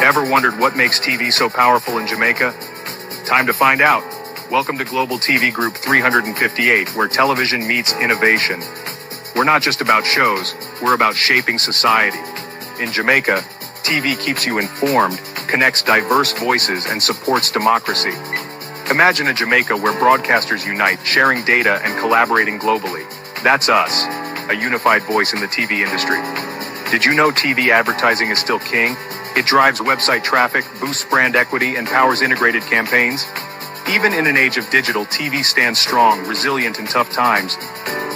Ever wondered what makes TV so powerful in Jamaica? Time to find out. Welcome to Global TV Group 358, where television meets innovation. We're not just about shows, we're about shaping society. In Jamaica, TV keeps you informed, connects diverse voices, and supports democracy. Imagine a Jamaica where broadcasters unite, sharing data and collaborating globally. That's us, a unified voice in the TV industry. Did you know TV advertising is still king? It drives website traffic, boosts brand equity, and powers integrated campaigns. Even in an age of digital, TV stands strong, resilient in tough times.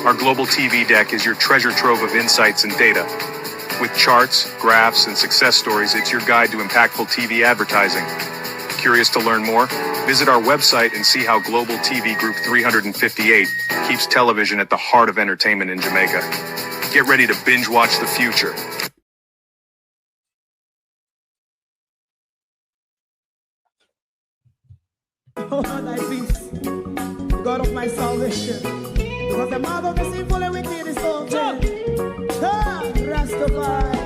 Our Global TV deck is your treasure trove of insights and data. With charts, graphs, and success stories, it's your guide to impactful TV advertising. Curious to learn more? Visit our website and see how Global TV Group 358 keeps television at the heart of entertainment in Jamaica. Get ready to binge watch the future. Oh, thy peace, God of my salvation, because the mouth of the sinful and wicked is open. Rastafari.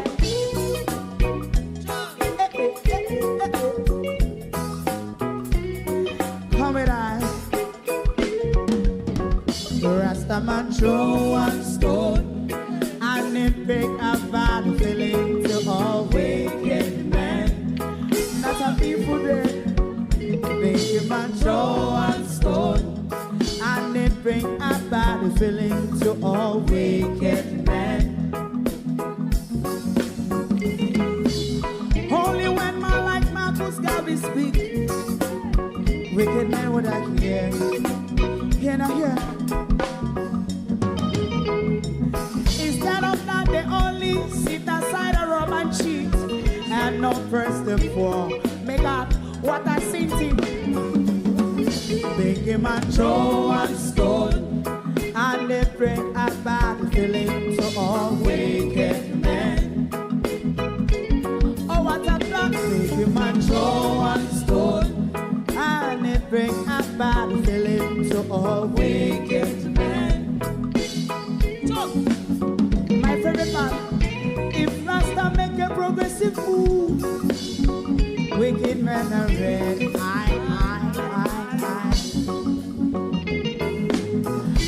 Come with I. Rastaman throw one stone, and it pick a bad feeling to all wicked men. That's a people day. Make man throw one stone, and it bring a bad feeling to all wicked men. Only when man like Marcus Garvey speak, wicked men would I hear. Hear not hear. Instead of that, they only sit aside and rub and cheat, and not press the poor. Make God what I seen him. Big man throw one stone, and they bring a bad feeling to all wicked men. Oh, what a block. Big man throw one stone, and they bring a bad feeling to all wicked men. My favorite part, if Rasta make a progressive move, wicked men are red.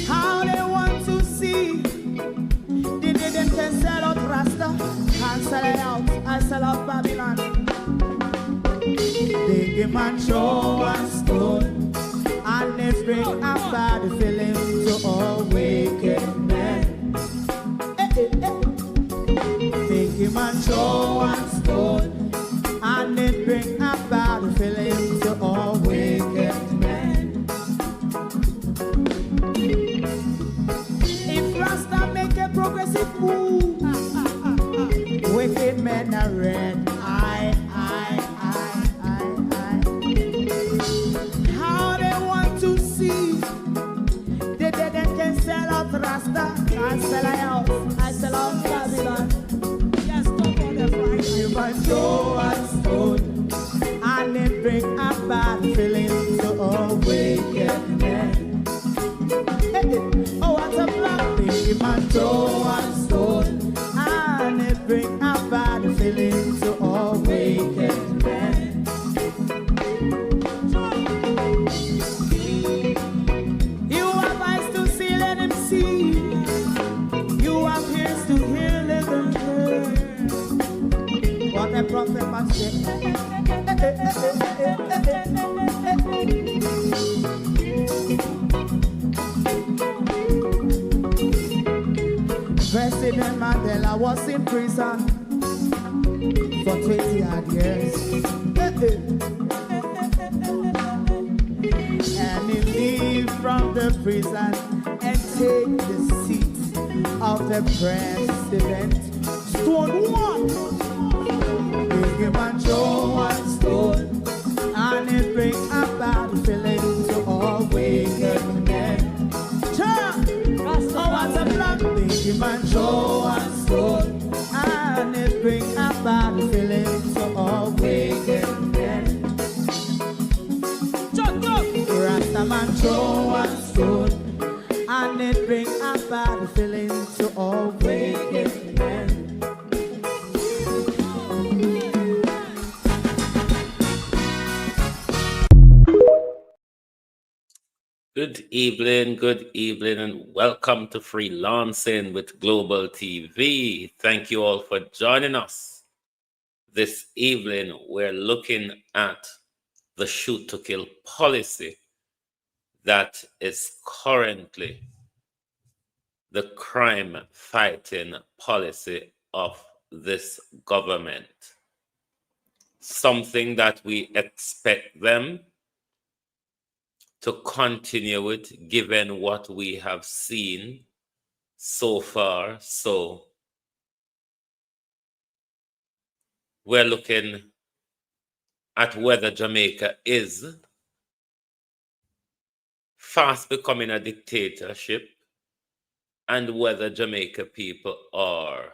How they want to see the them can sell out Rasta and sell it out. I sell out Babylon. Big man throw one stone, and they bring a bad feeling to all wicked men. Big man throw one stone, and it bring a bad feeling to all wicked men. If Rasta make a progressive move, wicked men are red. How they want to see the dead can sell out Rasta and sell out. I sell out Babylon. Yes, stop on the Friday. You might throw a stone, and it bring a bad feeling to all wicked men. Oh, what a black big man throw one stone, and it bring a bad feeling to all wicked men. You have eyes to see, let him see. You have ears to hear, let them hear. What a prophet must say. President Mandela was in prison for 20 odd years. And he leave from the prison and take the seat of the president. Stone one. Big man throw one stone, and it bring a bad feeling to all wicked men. Oh, what's a black big man throw one stone, and it bring a bad feeling to all wicked men. Rasta man throw one stone, and it bring a bad feeling to all wicked men. Good evening, and welcome to Freelancing with Global TV. Thank you all for joining us. This evening, we're looking at the shoot to kill policy that is currently the crime fighting policy of this government. Something that we expect them to continue with, given what we have seen so far. So we're looking at whether Jamaica is fast becoming a dictatorship and whether Jamaica people are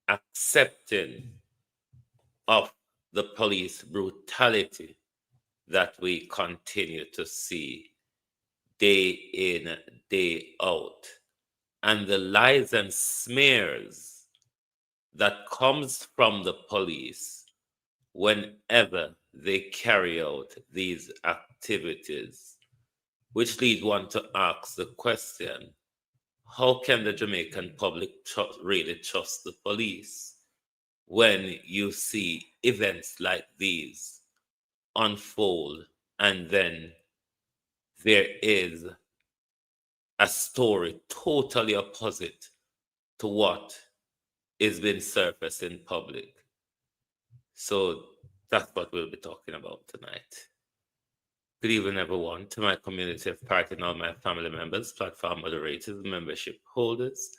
accepting of the police brutality that we continue to see day in, day out, and the lies and smears that comes from the police whenever they carry out these activities, which lead one to ask the question, how can the Jamaican public really trust the police when you see events like these unfold and then there is a story totally opposite to what is being surfaced in public? So that's what we'll be talking about tonight. Good evening, everyone, to my community of part and all my family members, platform moderators, membership holders,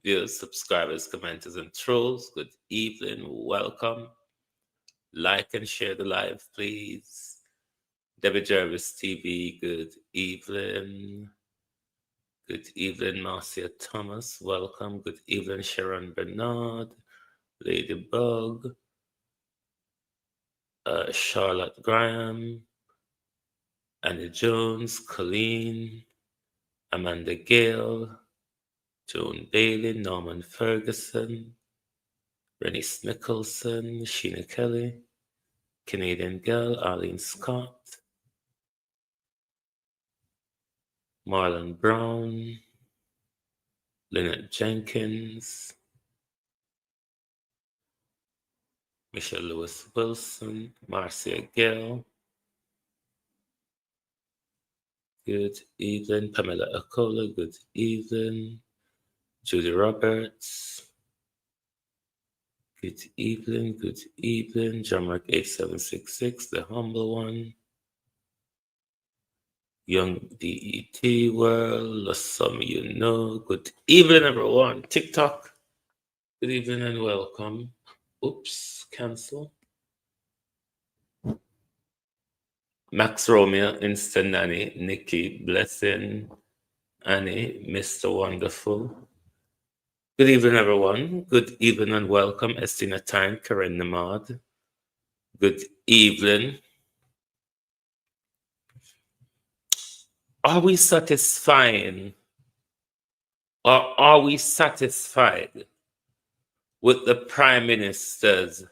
viewers, subscribers, commenters, and trolls. Good evening, welcome. Like and share the live, please. Debbie Jervis TV, good evening. Good evening, Marcia Thomas, welcome. Good evening, Sharon Bernard, Ladybug, Charlotte Graham, Annie Jones, Colleen, Amanda Gale, Joan Bailey, Norman Ferguson, Renice Nicholson, Sheena Kelly, Canadian Girl, Arlene Scott, Marlon Brown, Lynette Jenkins, Michelle Lewis Wilson, Marcia Gale. Good evening, Pamela Akola. Good evening, Judy Roberts. Good evening, Jamrock 8766, the humble one. Young DET World, some you know. Good evening, everyone. TikTok. Good evening and welcome. Oops, cancel. Max Romeo, Instant Nanny, Nikki, Blessing, Annie, Mr. Wonderful. Good evening, everyone. Good evening and welcome. Estina Time, Karen Namad. Good evening. Are we satisfied with the Prime Minister's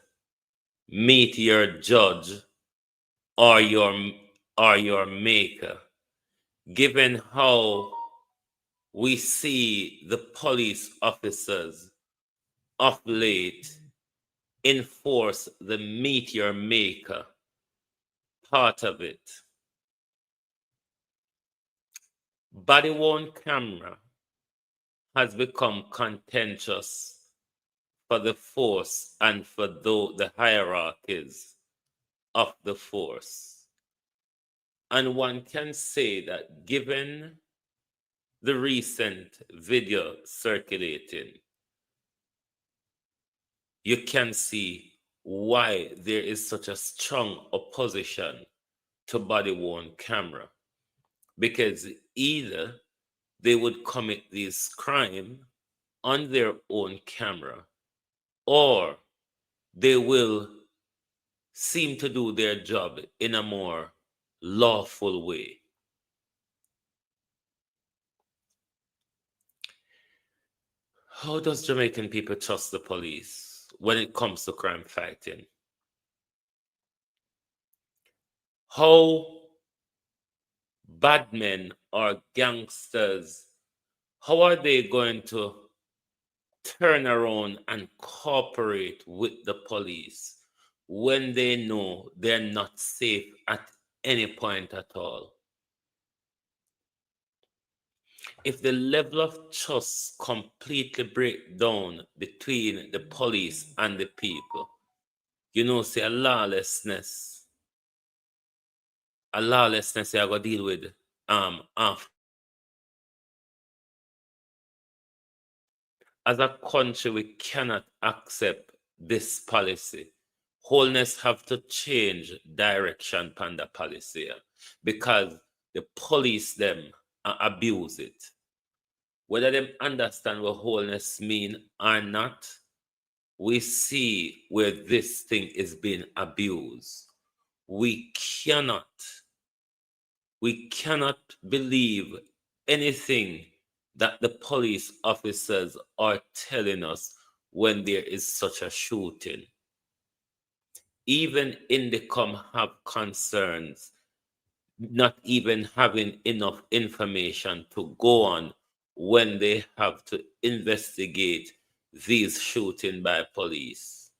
meet your judge or your maker, given how we see the police officers of late enforce the meet your maker part of it? Body-worn camera has become contentious for the force and for the hierarchies of the force. And one can say that given the recent video circulating, you can see why there is such a strong opposition to body-worn camera. Because either they would commit this crime on their own camera, or they will seem to do their job in a more lawful way. How does Jamaican people trust the police when it comes to crime fighting? How bad men or gangsters, how are they going to turn around and cooperate with the police when they know they're not safe at any point at all? If the level of trust completely break down between the police and the people, say a lawlessness you are gonna deal with after. As a country, we cannot accept this policy. Wholeness have to change direction upon the policy because the police them abuse it. Whether them understand what wholeness mean or not, we see where this thing is being abused. We cannot believe anything that the police officers are telling us when there is such a shooting. Even Indicom have concerns, not even having enough information to go on when they have to investigate these shooting by police.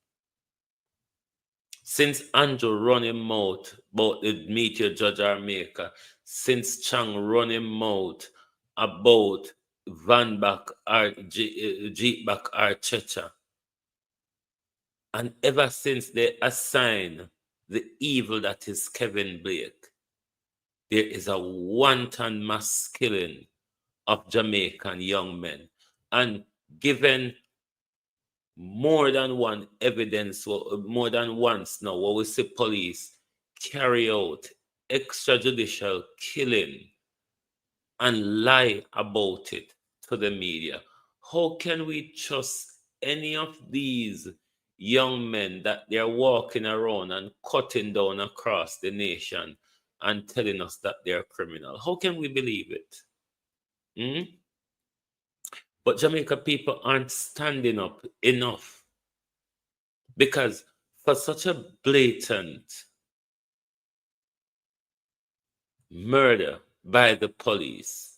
Since Andrew run him out about the meteor judge Armaker, since Chang run him out about Van Back or Jeep Back or Checha, and ever since they assign the evil that is Kevin Blake, there is a wanton mass killing of Jamaican young men. And given more than one evidence, more than once now, where we see police carry out extrajudicial killing and lie about it to the media, how can we trust any of these young men that they're walking around and cutting down across the nation and telling us that they're criminal? How can we believe it? But Jamaica people aren't standing up enough, because for such a blatant murder by the police,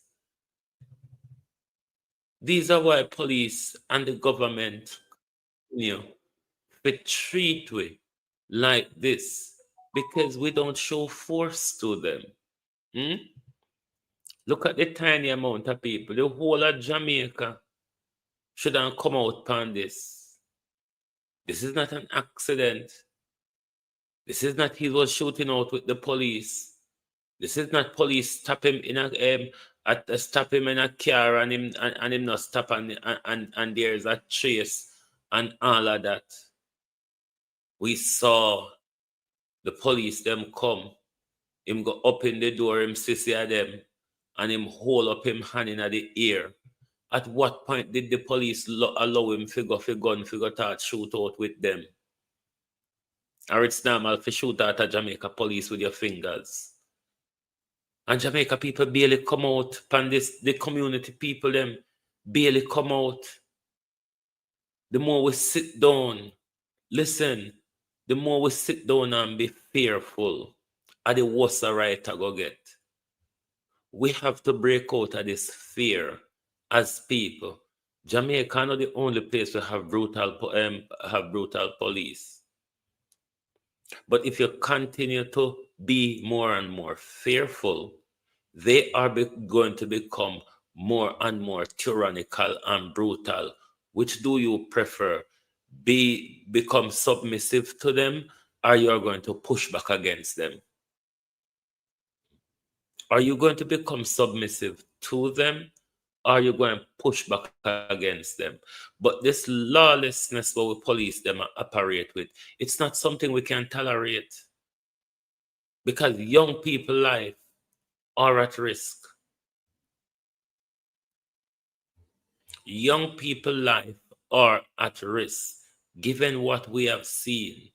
these are why police and the government, we treat we like this, because we don't show force to them. Look at the tiny amount of people. The whole of Jamaica shouldn't come out upon this. This is not an accident. This is not he was shooting out with the police. This is not police stop him in a car and him not stop and there's a trace and all of that. We saw the police them come, him go up in the door, him see at them, and him hold up him hand in the ear. At what point did the police allow him to go for gun, to go start shoot out with them? Or it's normal to shoot at a Jamaica police with your fingers? And Jamaica people barely come out, and the community people them barely come out. The more we sit down, listen, the more we sit down and be fearful, are the worse the right to go get. We have to break out of this fear as people. Jamaica is not the only place we have brutal police. But if you continue to be more and more fearful, they are going to become more and more tyrannical and brutal. Which do you prefer? Become submissive to them, or you are going to push back against them? Are you going to become submissive to them, or are you going to push back against them? But this lawlessness where we police them operate with, it's not something we can tolerate, because young people's life are at risk. Young people's life are at risk, given what we have seen.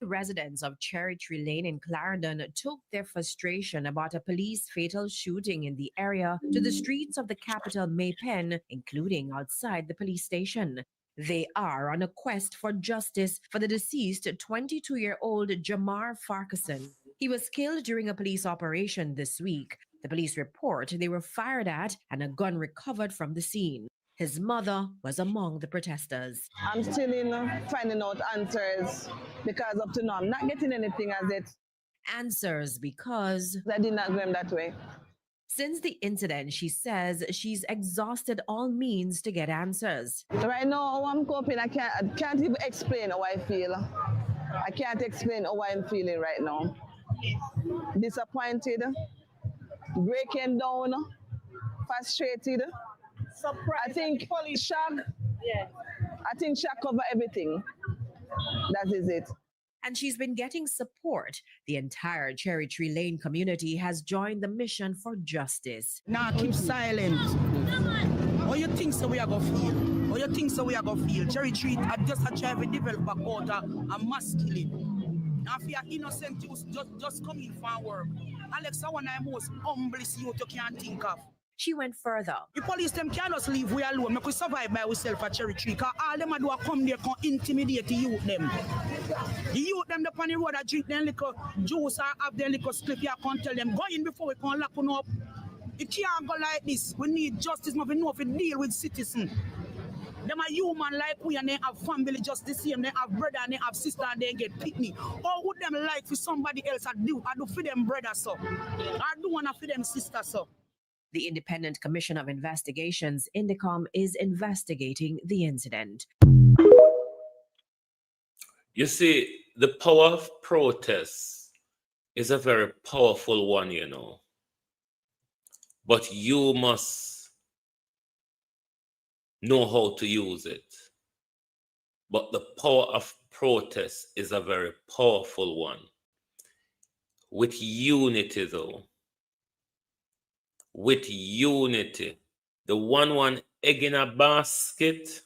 Residents of Cherry Tree Lane in Clarendon took their frustration about a police fatal shooting in the area to the streets of the capital Maypen, including outside the police station. They are on a quest for justice for the deceased 22-year-old Jamar Farquharson. He was killed during a police operation this week. The police report they were fired at and a gun recovered from the scene. His mother was among the protesters. I'm still in finding out answers because up to now I'm not getting anything as it. Answers because I did not go him that way. since the incident, she says she's exhausted all means to get answers. Right now, how I'm coping, I can't even explain how I feel. I can't explain how I'm feeling right now. Disappointed, breaking down, frustrated. I think shock. Yeah. I think shock cover everything. That is it. And she's been getting support. The entire Cherry Tree Lane community has joined the mission for justice. Now keep silent. Or you think so we are going to feel? Or you think so we are going to feel? Cherry Tree are just a try to develop a quarter a mass killing. Now if you are innocent, you just come in for work. Alex, I want the most humblest youth you can think of. She went further. The police them can't just leave we alone. Make we survive by ourselves at Cherry Tree. Because all them do come there can intimidate the youth them. The youth them up on the road that drink them little juice or have their little slip. You can't tell them, go in before we can lock them up. It can't go like this. We need justice. We know if we deal with citizens. Them are human like we and they have family just the same. They have brother and they have sister and they get picnic. Or would them like for somebody else I do for them brother so. I do want to for them sister so. The Independent Commission of Investigations, INDECOM, is investigating the incident. You see, the power of protest is a very powerful one, you know. But you must know how to use it. But the power of protest is a very powerful one. With unity, though. With unity. The one egg in a basket.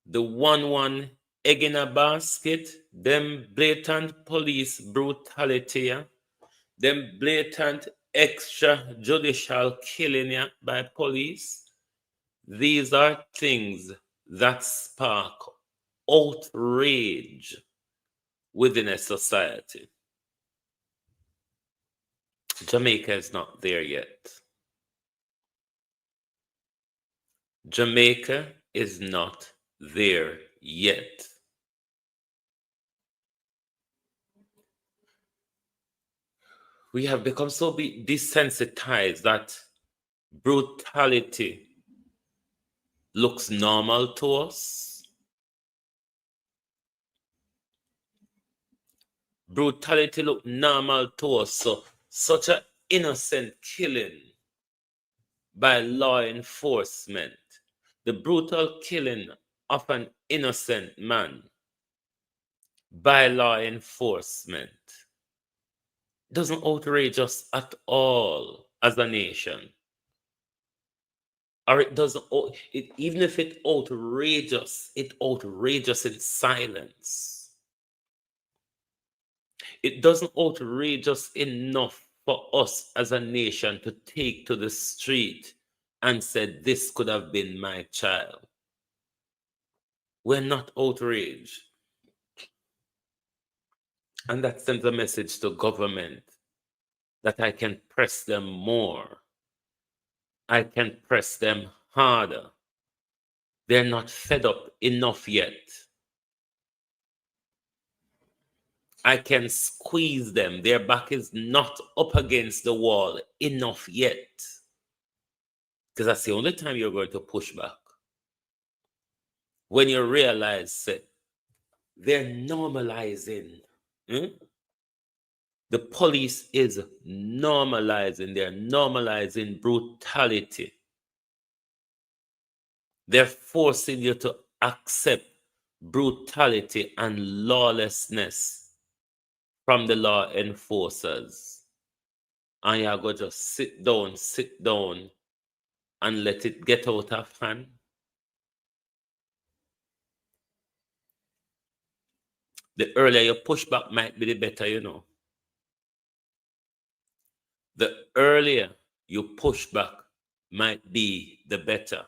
The one egg in a basket. Them blatant police brutality. Them blatant extrajudicial killing by police. These are things that spark outrage within a society. Jamaica is not there yet. Jamaica is not there yet. We have become so desensitized that brutality looks normal to us. Brutality looks normal to us. So such an innocent killing by law enforcement, the brutal killing of an innocent man by law enforcement doesn't outrage us at all as a nation. Or it doesn't, even if it outrageous in silence. It doesn't outrage us enough for us as a nation to take to the street and say, this could have been my child. We're not outraged. And that sends a message to government that I can press them more. I can press them harder. They're not fed up enough yet. I can squeeze them. Their back is not up against the wall enough yet. Because that's the only time you're going to push back. When you realize that they're normalizing. The police is normalizing. They're normalizing brutality. They're forcing you to accept brutality and lawlessness from the law enforcers. And you're going to just sit down and let it get out of hand. The earlier you push back might be the better, you know. The earlier you push back might be the better.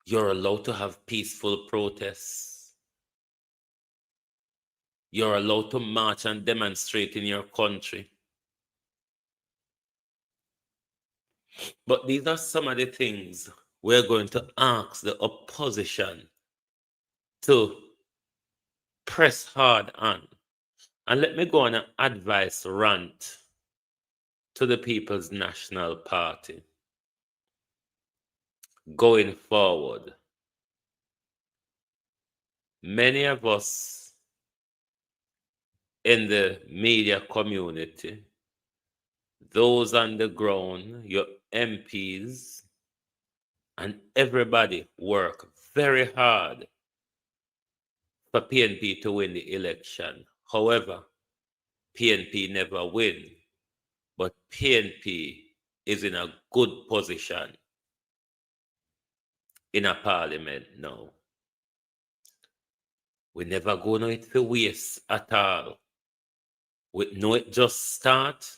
You're allowed to have peaceful protests. You're allowed to march and demonstrate in your country. But these are some of the things we're going to ask the opposition to press hard on. And let me go on an advice rant to the People's National Party. Going forward, many of us in the media community, those on the ground, your MPs, and everybody work very hard for PNP to win the election. However, PNP never win, but PNP is in a good position in a parliament now. We never go no it for waste at all. We know it just start,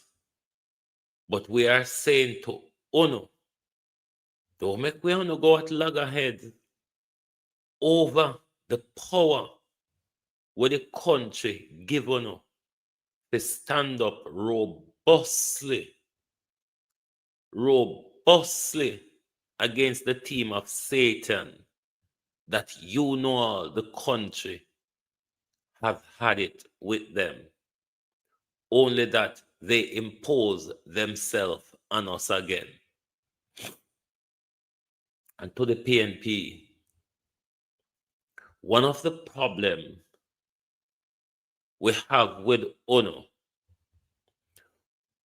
but we are saying to Uno, don't make we Uno go at loggerhead over the power where the country give Uno to stand up robustly against the team of Satan that you know all the country have had it with them. Only that they impose themselves on us again. And to the PNP, one of the problems we have with UNO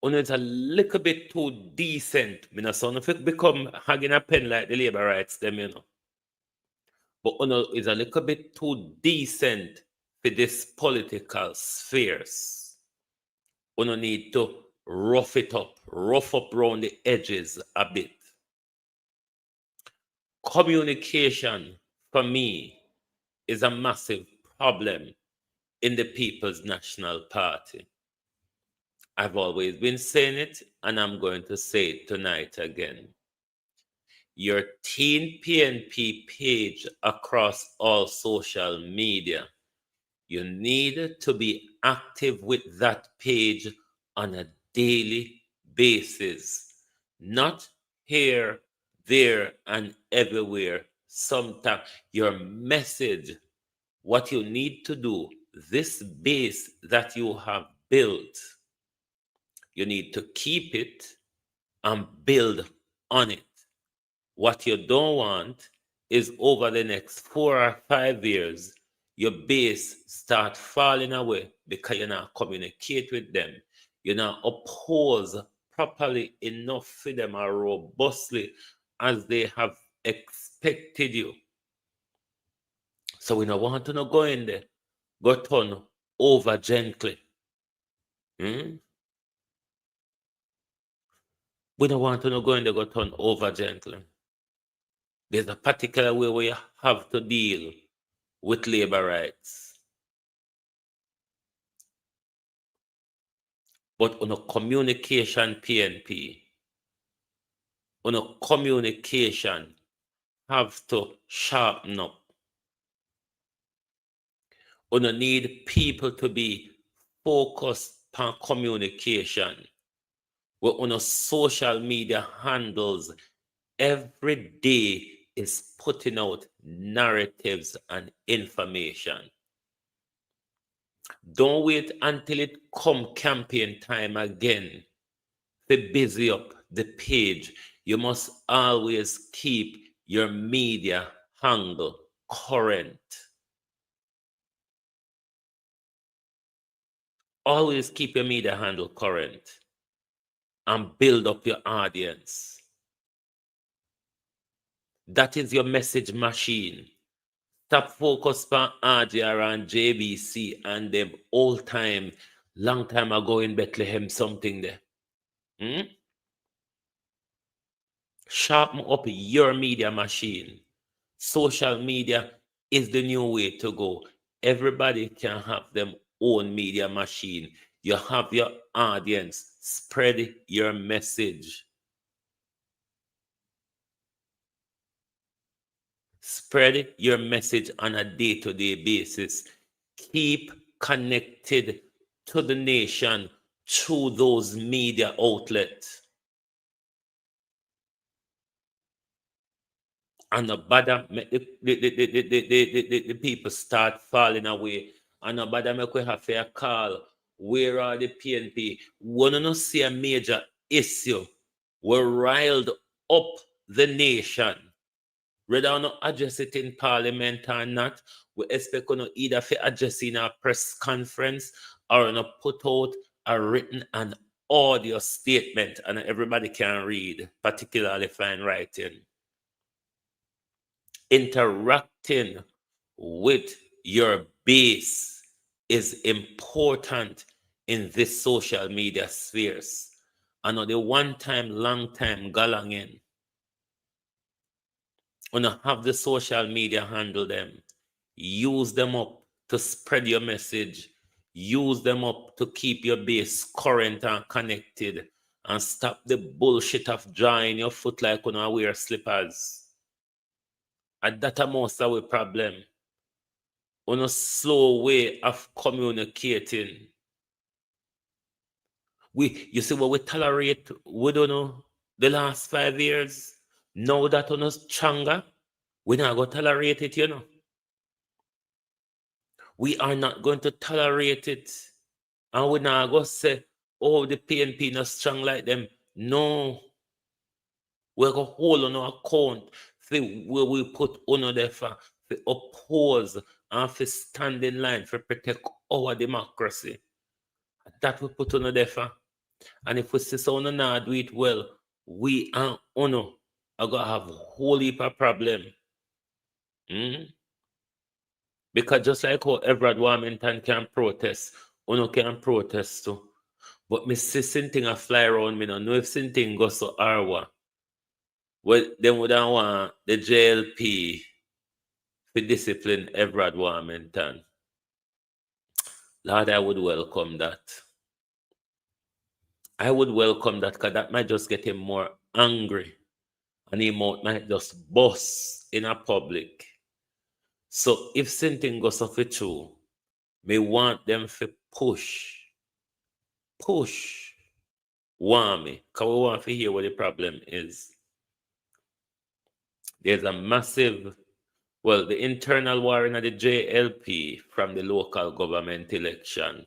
is a little bit too decent. I mean, so if it become hanging a pen like the labor rights, them, you know. But UNO is a little bit too decent for this political spheres. UNO need to rough up around the edges a bit. Communication, for me, is a massive problem in the People's National Party. I've always been saying it, and I'm going to say it tonight again. Your Teen PNP page across all social media, you need to be active with that page on a daily basis, not here, there, and everywhere. Sometimes your message, what you need to do, this base that you have built, you need to keep it and build on it. What you don't want is over the next 4 or 5 years, your base start falling away because you're not communicate with them. You're not oppose properly enough for them or robustly as they have expected you. So we don't want to not go in there, go turn over gently. We don't want to not go in there, go turn over gently. There's a particular way where you have to deal with labor rights. But on a communication PNP, on a communication have to sharpen up. On a need people to be focused on communication. Where on a social media handles every day is putting out narratives and information. Don't wait until it come campaign time again to busy up the page. You must always keep your media handle current. Always keep your media handle current and build up your audience. That is your message machine. Stop focus on RJR and JBC and them old time, long time ago in Bethlehem, something there. Sharpen up your media machine. Social media is the new way to go. Everybody can have them own media machine. You have your audience. Spread your message. Spread your message on a day-to-day basis. Keep connected to the nation through those media outlets. And the bother make the people start falling away. And the bother make we have a call. Where are the PNP? We don't see a major issue. We're riled up the nation. Whether or not address it in parliament or not, we expect to either to address in a press conference or put out a written and audio statement and everybody can read, particularly fine writing. Interacting with your base is important in this social media spheres. I know the one time, long time galangin. Have the social media handle them. Use them up to spread your message. Use them up to keep your base current and connected. And stop the bullshit of drawing your foot like when I wear slippers. And that's most of the problem. On a slow way of communicating. You see what we tolerate, we don't know, the last 5 years. Now that on us stronger, we're not going to tolerate it, you know. We are not going to tolerate it. And we're not going to say, oh, the PNP not strong like them. No. We're going to hold on our account where we put on there for oppose and for stand in line for protect our democracy. That we put on there for. And if we see someone not do it well, we and honor are going to have a whole heap of problem. Because just like how Everett Warmington can protest, Uno can protest too. But me see something a fly around me, no know if something goes to Arwa. Well, then we don't want the JLP to discipline Everett Warmington. Lord, I would welcome that. I would welcome that because that might just get him more angry. And he might just bust in a public. So if something goes off it too, me want them to push want me, because we want to hear what the problem is. There's a massive, the internal war in the JLP from the local government election.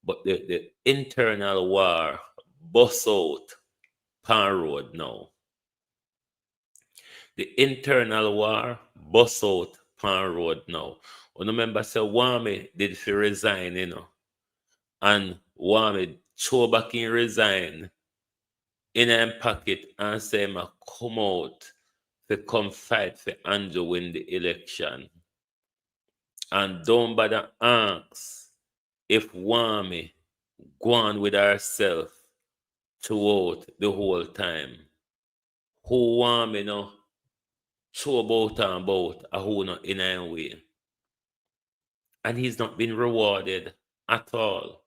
But the internal war bust out pan road now. The internal war bust out pan road now. I remember say Wami did fi resign, you know. And Wami throw back in resign in a pocket and say ma come out to come fight for Andrew win the election. And don't bother ask if Wami go on with herself throughout the whole time. Who Wami no show about and about a who not in any way. And he's not been rewarded at all.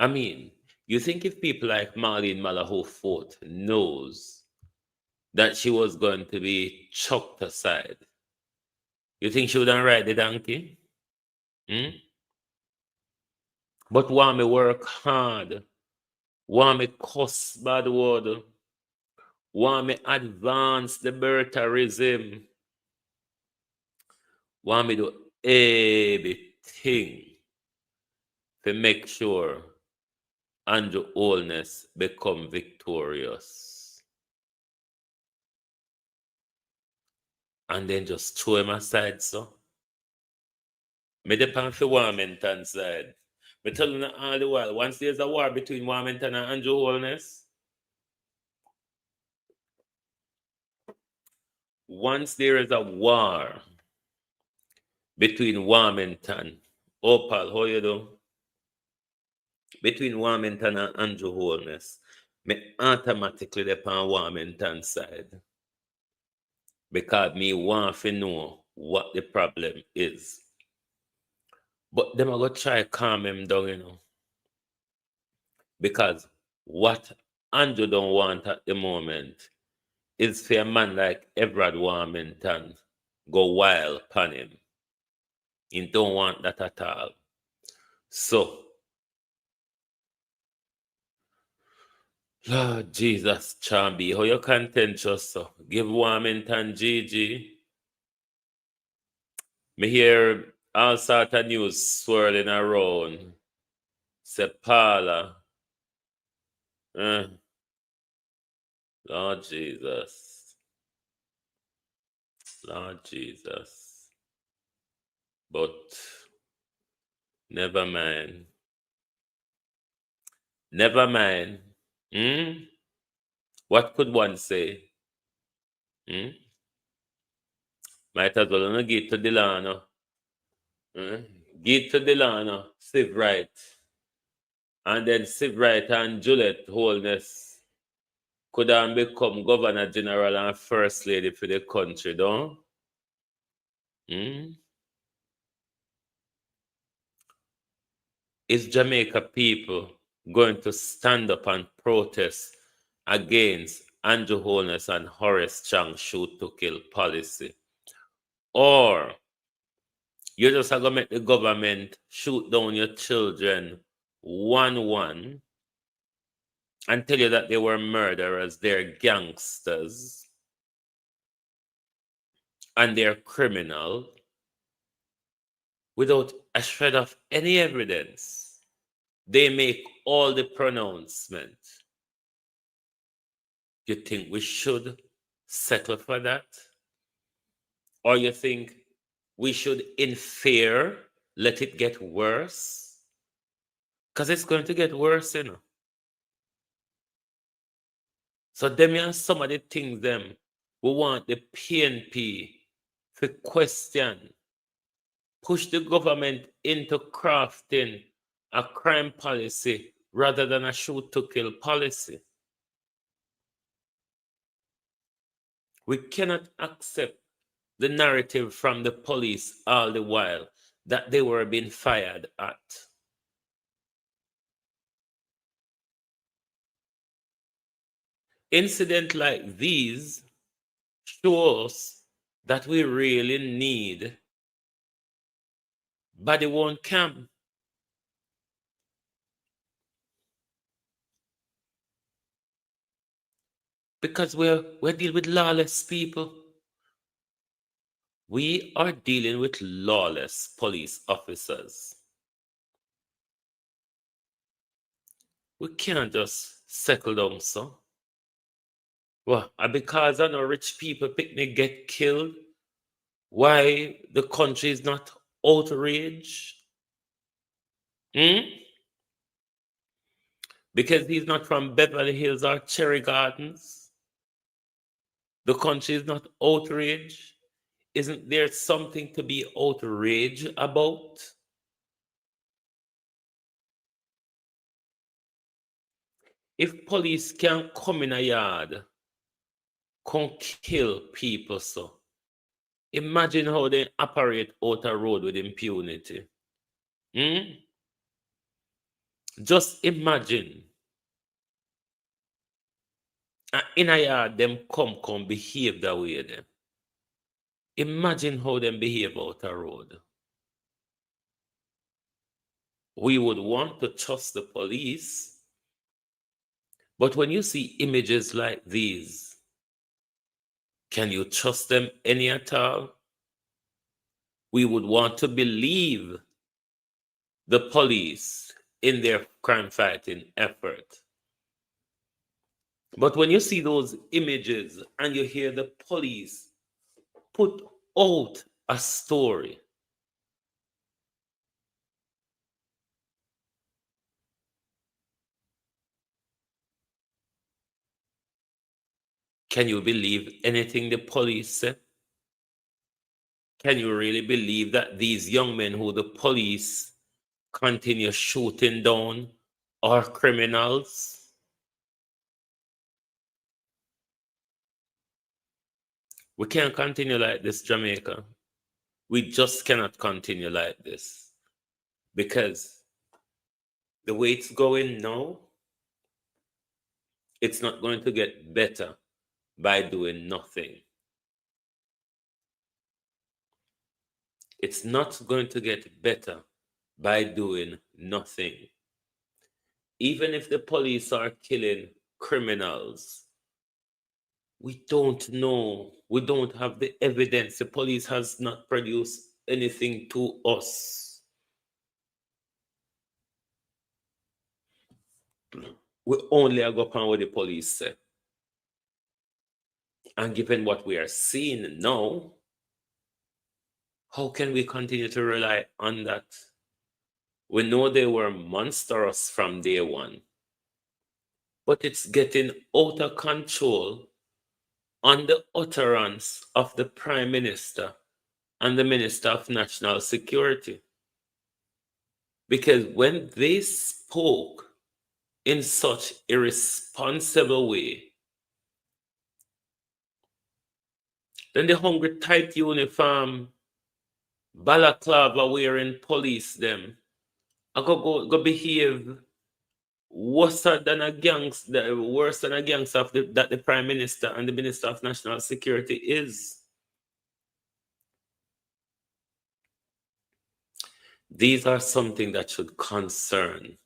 I mean, you think if people like Marlene Malahou Fort knows that she was going to be chucked aside, you think she wouldn't ride the donkey? But Wami work hard. Wami cuss bad word. Wami advance the birtherism. Wami do everything to make sure Andrew Holness become victorious. And then just throw him aside, so. Me depend for Warmington side. Me tell you all the while, once there's a war between Warmington and Andrew Holness, once there is a war between Warmington, Opal, how you do? Between Warmington and Andrew Holness, me automatically depend Warmington side. Because me want to know what the problem is. But them are going to try to calm him down, you know. Because what Andrew don't want at the moment is for a man like Everard Warmington go wild upon him. He don't want that at all. So, Lord Jesus, Chambi, how you contentious, so? Give Warmington GG. Me hear all sort of news swirling around. Say Paula. Lord Jesus. Lord Jesus. But never mind. Never mind. What could one say? Might as well not get to Delano. Get to Delano, Civ Right. And then Civ Right and Juliet Holness could have become Governor General and First Lady for the country, don't? Is Jamaica people going to stand up and protest against Andrew Holness and Horace Chang shoot to kill policy? Or you just are going to make the government shoot down your children 1-1 and tell you that they were murderers, they're gangsters, and they're criminal without a shred of any evidence. They make all the pronouncement. You think we should settle for that? Or you think we should, in fear, let it get worse? Because it's going to get worse, you know. So them and some of the things them we want the PNP to question, push the government into crafting a crime policy rather than a shoot to kill policy. We cannot accept the narrative from the police all the while that they were being fired at. Incidents like these show us that we really need body-worn cam. Because we're dealing with lawless people. We are dealing with lawless police officers. We can't just settle down, so. Well, because I know rich people picnic get killed, why the country is not outraged? Because he's not from Beverly Hills or Cherry Gardens. The country is not outraged. Isn't there something to be outraged about? If police can come in a yard, can kill people, so imagine how they operate out a road with impunity. Just imagine. In a yard, them come behave that way. Them. Imagine how them behave out a road. We would want to trust the police, but when you see images like these, can you trust them any at all? We would want to believe the police in their crime fighting effort. But when you see those images and you hear the police put out a story, can you believe anything the police said? Can you really believe that these young men who the police continue shooting down are criminals? We can't continue like this, Jamaica. We just cannot continue like this. Because the way it's going now, it's not going to get better by doing nothing. It's not going to get better by doing nothing. Even if the police are killing criminals, we don't know. We don't have the evidence. The police has not produced anything to us. We only go upon what the police say. And given what we are seeing now, how can we continue to rely on that? We know they were monstrous from day one, but it's getting out of control on the utterance of the Prime Minister and the Minister of National Security. Because when they spoke in such irresponsible way, then the hungry tight uniform, balaclava wearing police them, I go behave worse than a gangster that the Prime Minister and the Minister of National Security is. These are something that should concern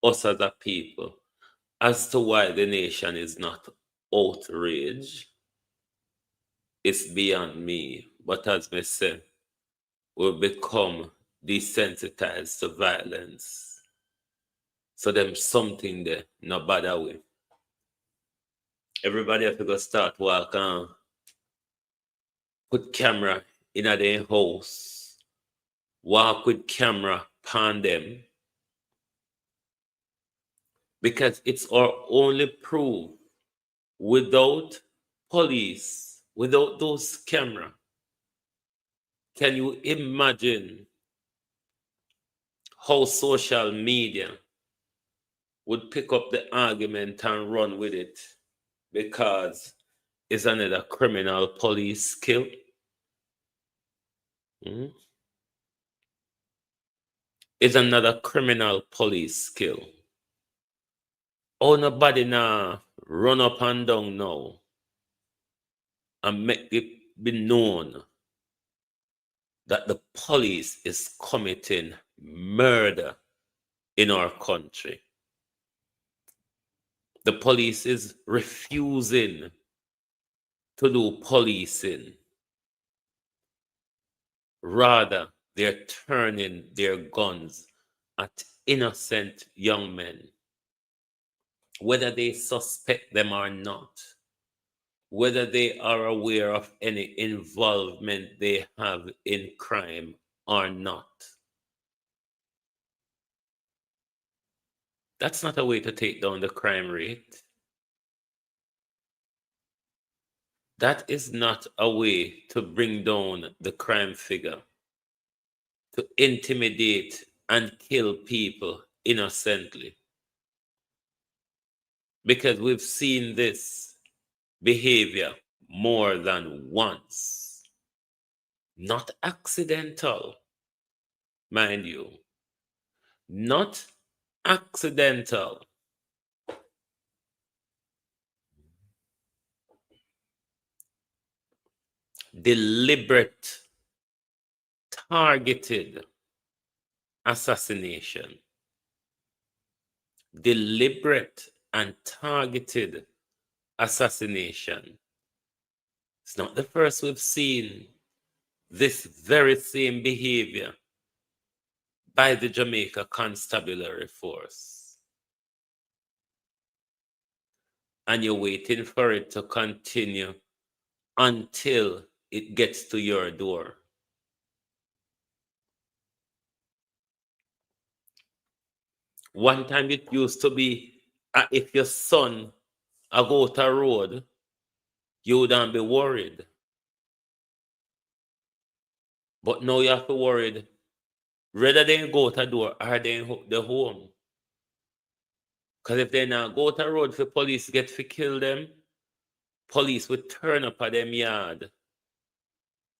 us as a people as to why the nation is not outraged. It's beyond me. But as I said, we've become desensitized to violence. So them something there, no bother with. Everybody have to go start walk on, put camera in their house, walk with camera upon them. Because it's our only proof. Without police, without those cameras, can you imagine how social media would pick up the argument and run with it because it's another criminal police kill? It's another criminal police kill. Oh, nobody now run up and down now and make it be known that the police is committing murder in our country. The police is refusing to do policing. Rather, they're turning their guns at innocent young men, whether they suspect them or not, whether they are aware of any involvement they have in crime or not. That's not a way to take down the crime rate. That is not a way to bring down the crime figure, to intimidate and kill people innocently. Because we've seen this behavior more than once. Not accidental, mind you. Not accidental. Deliberate, targeted assassination. Deliberate and targeted assassination. It's not the first we've seen this very same behavior by the Jamaica Constabulary Force. And you're waiting for it to continue until it gets to your door. One time it used to be, if your son go out a road, you wouldn't be worried. But now you have to worried whether they go out a door or they in the home. Because if they now go out a road for police get to kill them, police will turn up at them yard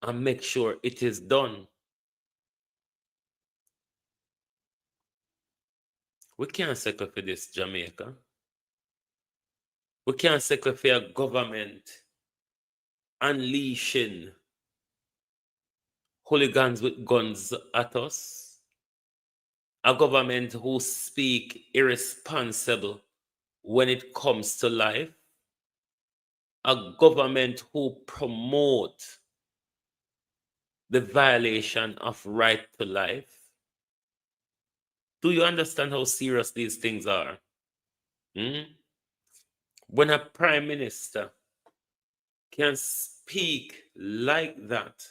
and make sure it is done. We can't settle for this, Jamaica. We can't settle for a government unleashing hooligans with guns at us. A government who speak irresponsible when it comes to life. A government who promote the violation of right to life. Do you understand how serious these things are? When a prime minister can speak like that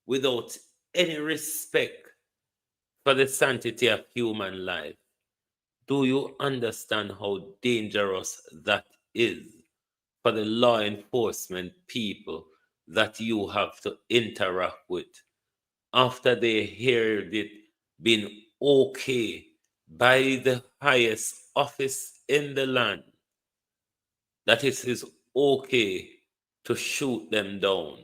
without any respect for the sanctity of human life, do you understand how dangerous that is for the law enforcement people that you have to interact with after they heard it being okay by the highest office in the land that it is okay to shoot them down?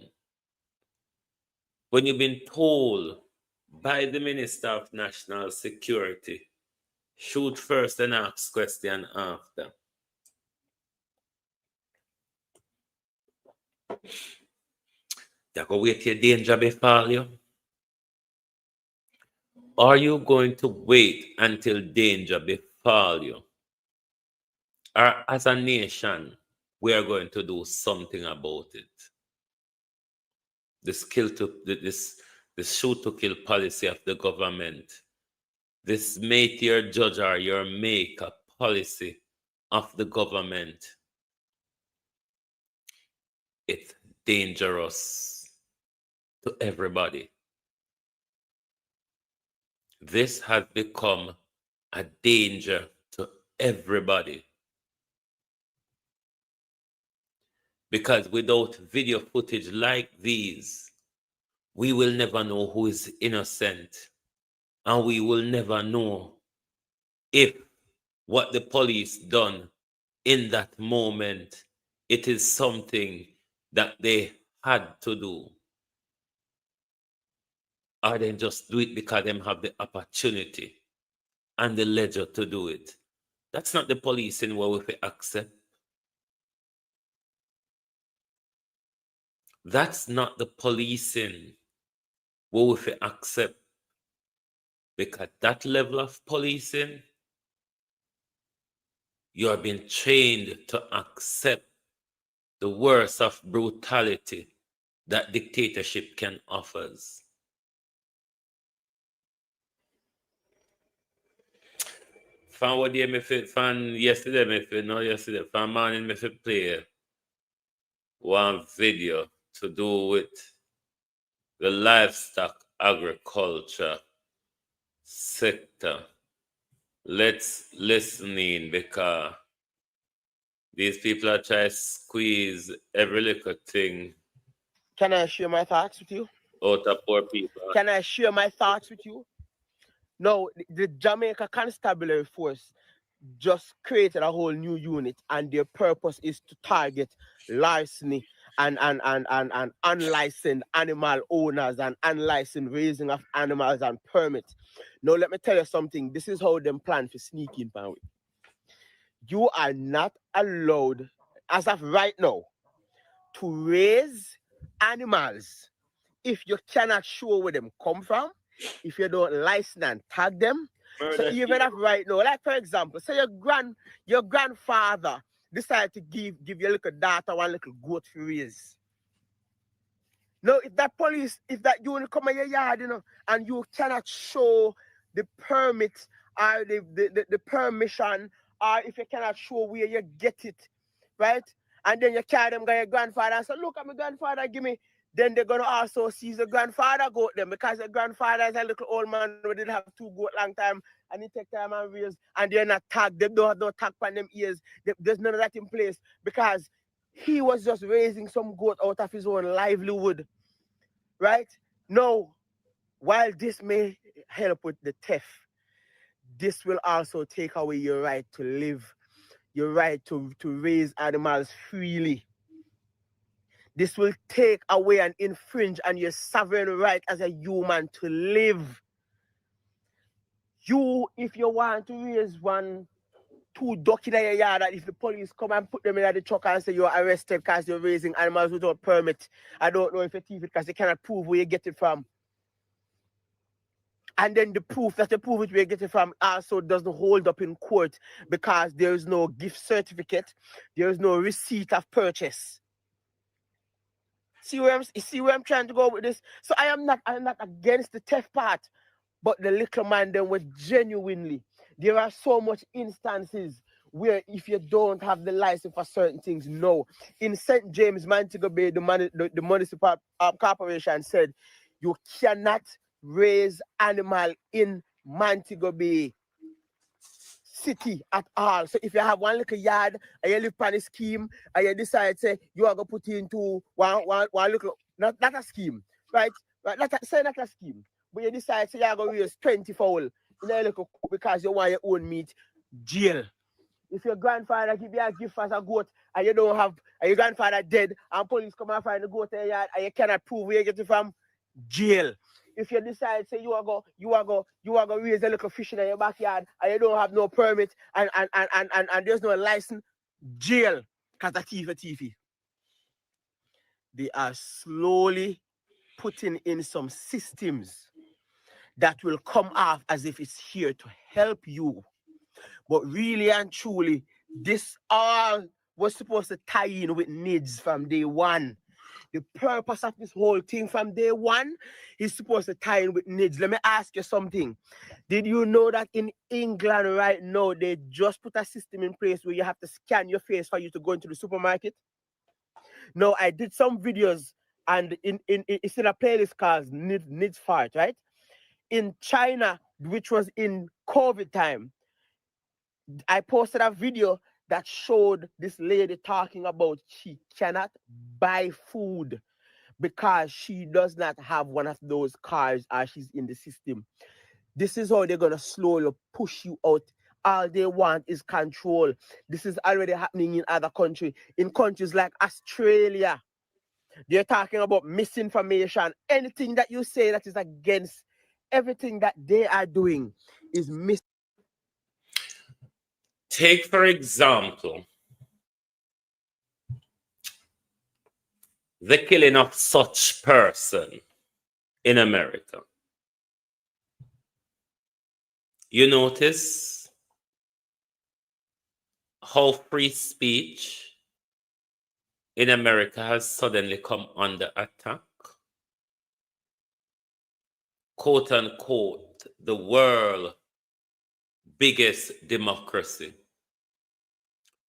When you've been told by the Minister of National Security, shoot first and ask question after. You go wait till danger befall you? Are you going to wait until danger befall you? Or as a nation, we are going to do something about it? This shoot to kill policy of the government, this make your judge or your make a policy of the government, it's dangerous to everybody. This has become a danger to everybody. Because without video footage like these, we will never know who is innocent. And we will never know if what the police done in that moment, it is something that they had to do. Or they just do it because they have the opportunity and the leisure to do it. That's not the policing where we accept. That's not the policing where we accept. Because that level of policing, you are being trained to accept the worst of brutality that dictatorship can offer. Fan what day me fit, fan yesterday me fit, no yesterday, fan morning me fit play one video to do with the livestock agriculture sector. Let's listen in, because these people are trying to squeeze every little thing. Can I share my thoughts with you? Out of poor people. Can I share my thoughts with you? No, the Jamaica Constabulary Force just created a whole new unit, and their purpose is to target larceny and unlicensed animal owners and unlicensed raising of animals and permits. Now, let me tell you something. This is how them plan to sneak in, Panwe. You are not allowed, as of right now, to raise animals if you cannot show where them come from, if you don't license and tag them. So even if right now, like for example, say your grandfather decided to give your little daughter one little goat for raise. Now, if that unit come in your yard, and you cannot show the permit or the permission, or if you cannot show where you get it, right? And then you carry them to your grandfather and say, look at my grandfather, give me. Then they're going to also seize the grandfather goat them, because the grandfather is a little old man who didn't have 2 goat long time, and he take time and raise, and they're not tagged. They don't have no tag on them ears. There's none of that in place, because he was just raising some goat out of his own livelihood, right? Now, while this may help with the theft, this will also take away your right to live, your right to raise animals freely. This will take away and infringe on your sovereign right as a human to live. You, if you want to raise one two duck in your yard that if the police come and put them in the truck and say you're arrested because you're raising animals without permit, I don't know if you thief it because they cannot prove where you get it from. And then the proof that you prove it where you get it from also doesn't hold up in court because there is no gift certificate, there is no receipt of purchase. See where I'm trying to go with this? So I'm not against the theft part, but the little man then was genuinely. There are so much instances where if you don't have the license for certain things, no. In St. James, Montego Bay, the municipal corporation said you cannot raise animal in Montego Bay city at all. So if you have one little yard and you live on a scheme and you decide say you are gonna put into one little not a scheme, right? Not a scheme, but you decide say you're gonna raise 20 fowl in a little coop because you want your own meat, jail. If your grandfather give you a gift as a goat and you don't have and your grandfather dead and police come and find the goat in your yard and you cannot prove where you get it from, jail. If you decide say you are go raise a little fish in your backyard and you don't have no permit and there's no license, jail. Because the thief. They are slowly putting in some systems that will come off as if it's here to help you. But really and truly, this all was supposed to tie in with needs from day one. The purpose of this whole thing from day one is supposed to tie in with needs. Let me ask you something. Did you know that in England right now, they just put a system in place where you have to scan your face for you to go into the supermarket? No, I did some videos and it's in a playlist called Needs Fart, right? In China, which was in COVID time, I posted a video that showed this lady talking about she cannot buy food because she does not have one of those cars or she's in the system. This is how they're going to slowly push you out. All they want is control. This is already happening in other countries. In countries like Australia, they're talking about misinformation. Anything that you say that is against everything that they are doing is mis. Take, for example, the killing of such person in America. You notice how free speech in America has suddenly come under attack. Quote unquote, the world's biggest democracy.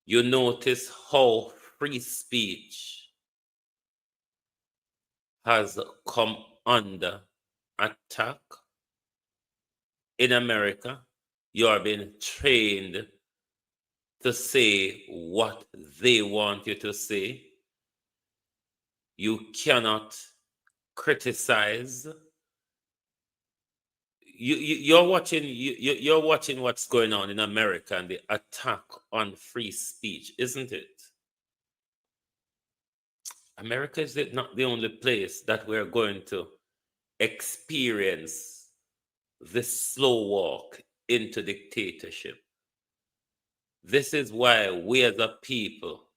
You notice how free speech has come under attack. In America, you are being trained to say what they want you to say. You cannot criticize. You're watching what's going on in America and the attack on free speech, isn't it? America is not the only place that we're going to experience this slow walk into dictatorship. This is why we as a people,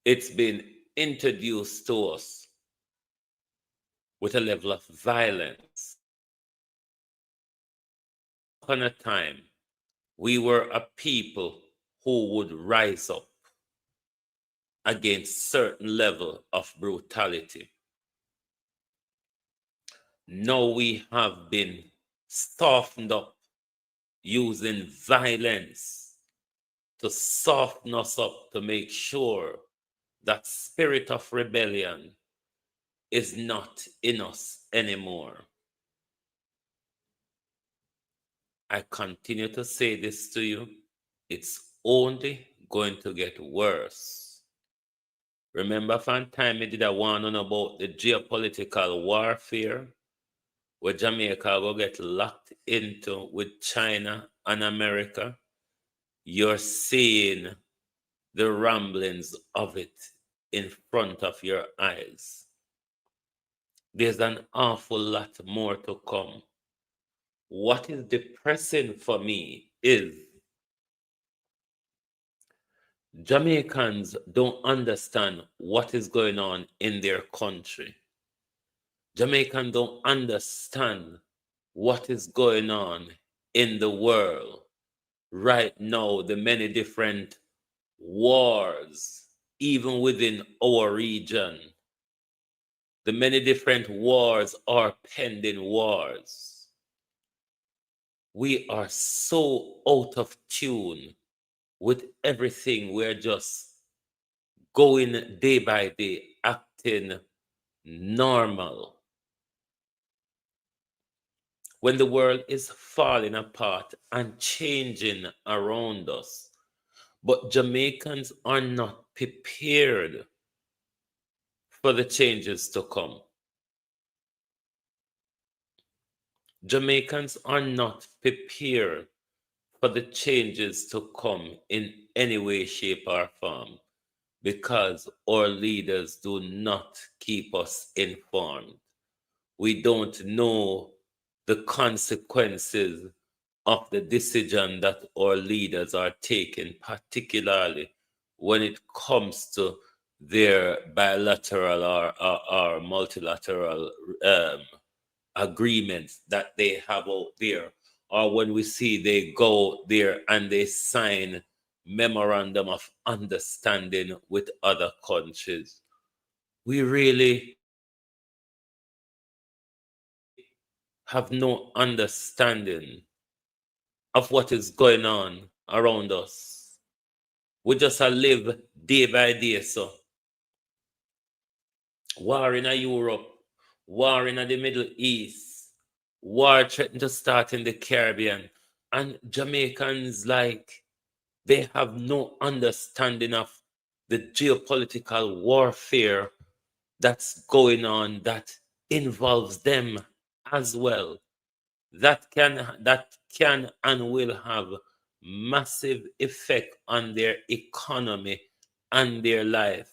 it's been introduced to us with a level of violence. Upon a time, we were a people who would rise up against certain level of brutality. Now we have been softened up using violence to soften us up to make sure that spirit of rebellion is not in us anymore. I continue to say this to you. It's only going to get worse. Remember from time I did a warning about the geopolitical warfare where Jamaica will get locked into with China and America? You're seeing the ramblings of it in front of your eyes. There's an awful lot more to come. What is depressing for me is Jamaicans don't understand what is going on in their country. Jamaicans don't understand what is going on in the world right now, the many different wars, even within our region. The many different wars are pending wars. We are so out of tune with everything. We're just going day by day, acting normal. When the world is falling apart and changing around us, but Jamaicans are not prepared for the changes to come. Jamaicans are not prepared for the changes to come in any way, shape, or form because our leaders do not keep us informed. We don't know the consequences of the decision that our leaders are taking, particularly when it comes to their bilateral or multilateral agreements that they have out there, or when we see they go there and they sign memorandum of understanding with other countries. We really have no understanding of what is going on around us. We just live day by day. So, war in Europe, war in the Middle East, war threatening to start in the Caribbean, and Jamaicans they have no understanding of the geopolitical warfare that's going on that involves them as well. That can and will have massive effect on their economy and their life.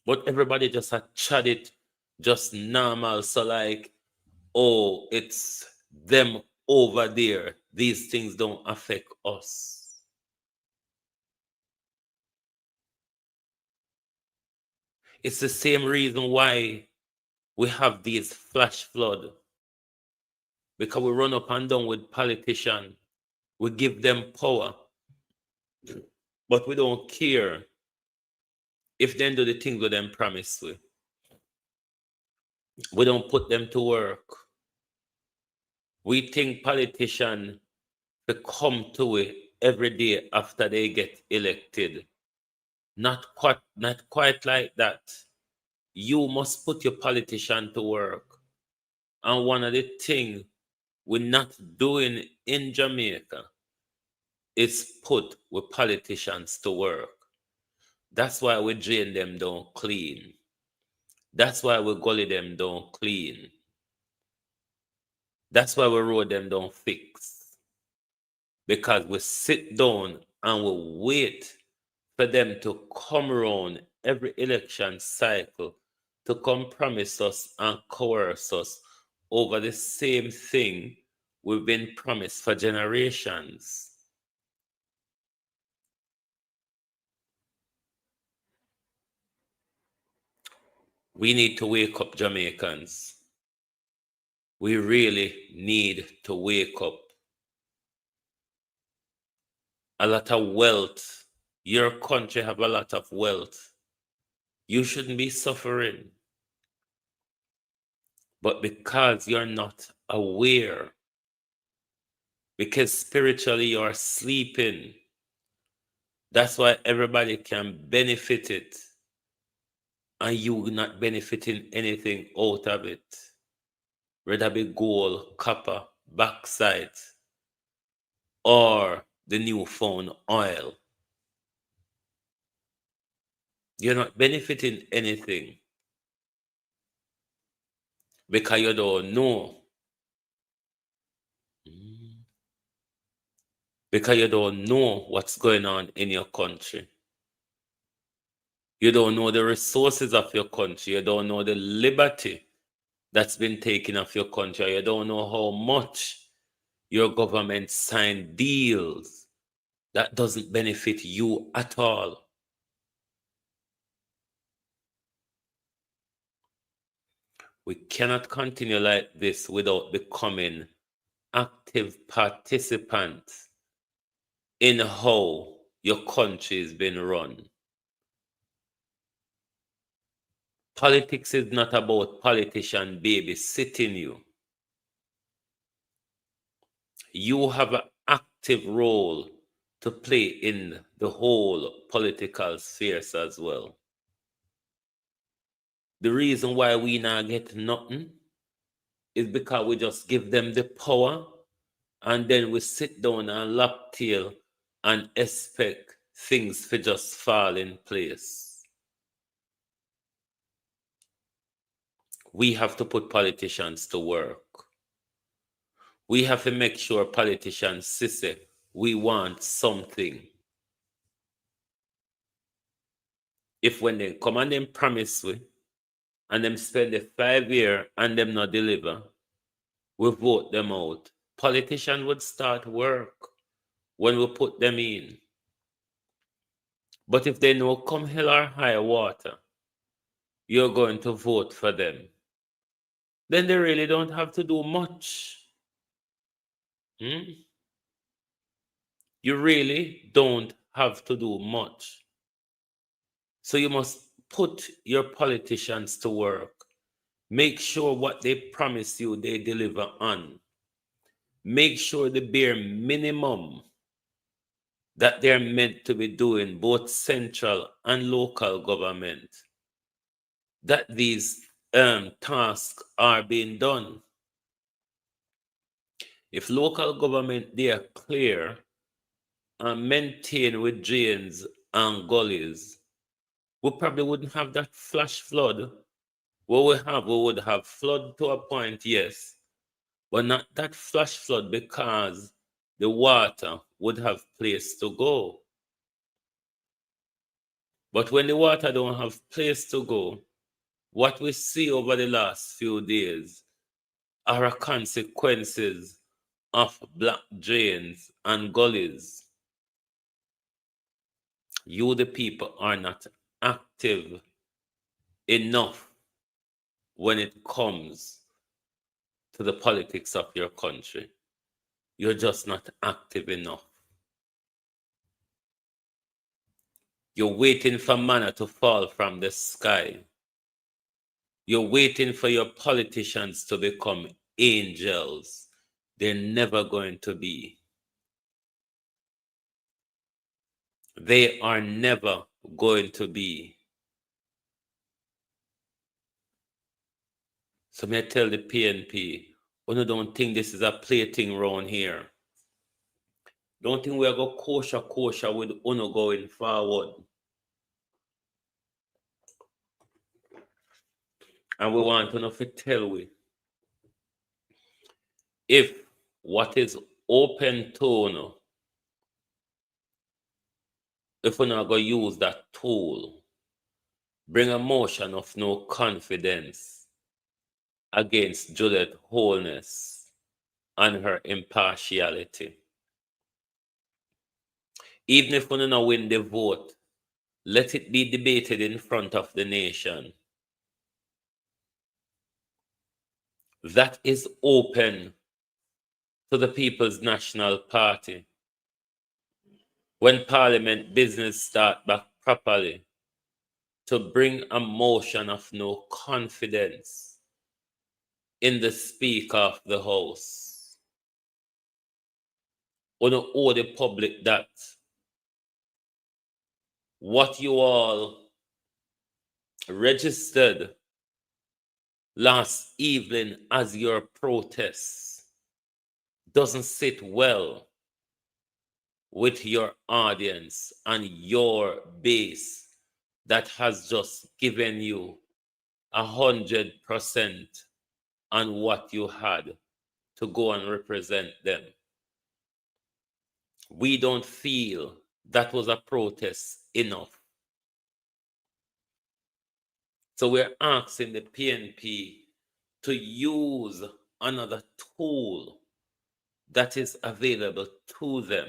But everybody just chat it just normal. So oh, it's them over there. These things don't affect us. It's the same reason why we have these flash flood. Because we run up and down with politicians. We give them power. But we don't care if they do the things that them promise we. We don't put them to work. We think politicians to come to it every day after they get elected. Not quite like that. You must put your politician to work. And one of the things we're not doing in Jamaica is put with politicians to work. That's why we drain them down clean. That's why we gully them down clean. That's why we roll them down fix. Because we sit down and we wait for them to come around every election cycle to come promise us and coerce us over the same thing we've been promised for generations. We need to wake up, Jamaicans. We really need to wake up. A lot of wealth. Your country have a lot of wealth. You shouldn't be suffering. But because you're not aware, because spiritually you're sleeping, that's why everybody can benefit it. And you not benefiting anything out of it. Whether it be gold, copper, bauxite, or the newfound oil. You're not benefiting anything because you don't know. Because you don't know what's going on in your country. You don't know the resources of your country. You don't know the liberty that's been taken of your country. You don't know how much your government signed deals that doesn't benefit you at all. We cannot continue like this without becoming active participants in how your country is being run. Politics is not about politician babysitting you. You have an active role to play in the whole political spheres as well. The reason why we not get nothing is because we just give them the power and then we sit down and lap tail and expect things to just fall in place. We have to put politicians to work. We have to make sure politicians say, we want something. If when they come and them promise we, and them spend the 5 years and them not deliver, we vote them out. Politicians would start work when we put them in. But if they know come hell or high water, you're going to vote for them, then they really don't have to do much. You really don't have to do much. So you must put your politicians to work. Make sure what they promise you, they deliver on. Make sure the bare minimum that they're meant to be doing, both central and local government, that these tasks are being done. If local government, they are clear and maintain with drains and gullies, we probably wouldn't have that flash flood. We would have flood to a point, yes, but not that flash flood because the water would have place to go. But when the water don't have place to go, what we see over the last few days are consequences of black drains and gullies. You, the people, are not active enough when it comes to the politics of your country. You're just not active enough. You're waiting for manna to fall from the sky. You're waiting for your politicians to become angels. They're never going to be. They are never going to be. So may I tell the PNP, you don't think this is a plaything round here. Don't think we are going kosher with Uno going forward. And we want to tell we, if what is open to Uno, if we're not going to use that tool, bring a motion of no confidence against Juliet wholeness and her impartiality. Even if we don't win the vote, let it be debated in front of the nation. That is open to the People's National Party. When Parliament business start back properly, to bring a motion of no confidence in the Speaker of the House. We don't owe the public that. What you all registered last evening as your protest doesn't sit well with your audience and your base that has just given you 100% on what you had to go and represent them. We don't feel that was a protest enough. So we're asking the PNP to use another tool that is available to them,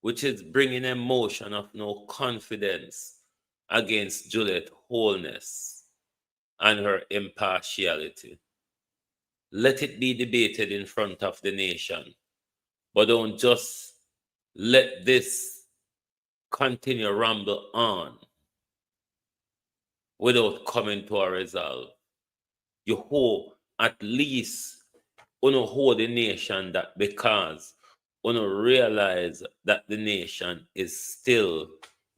which is bringing a motion of no confidence against Juliet wholeness and her impartiality. Let it be debated in front of the nation, but don't just let this continue ramble on without coming to a resolve. You hope at least hold the nation that because realize that the nation is still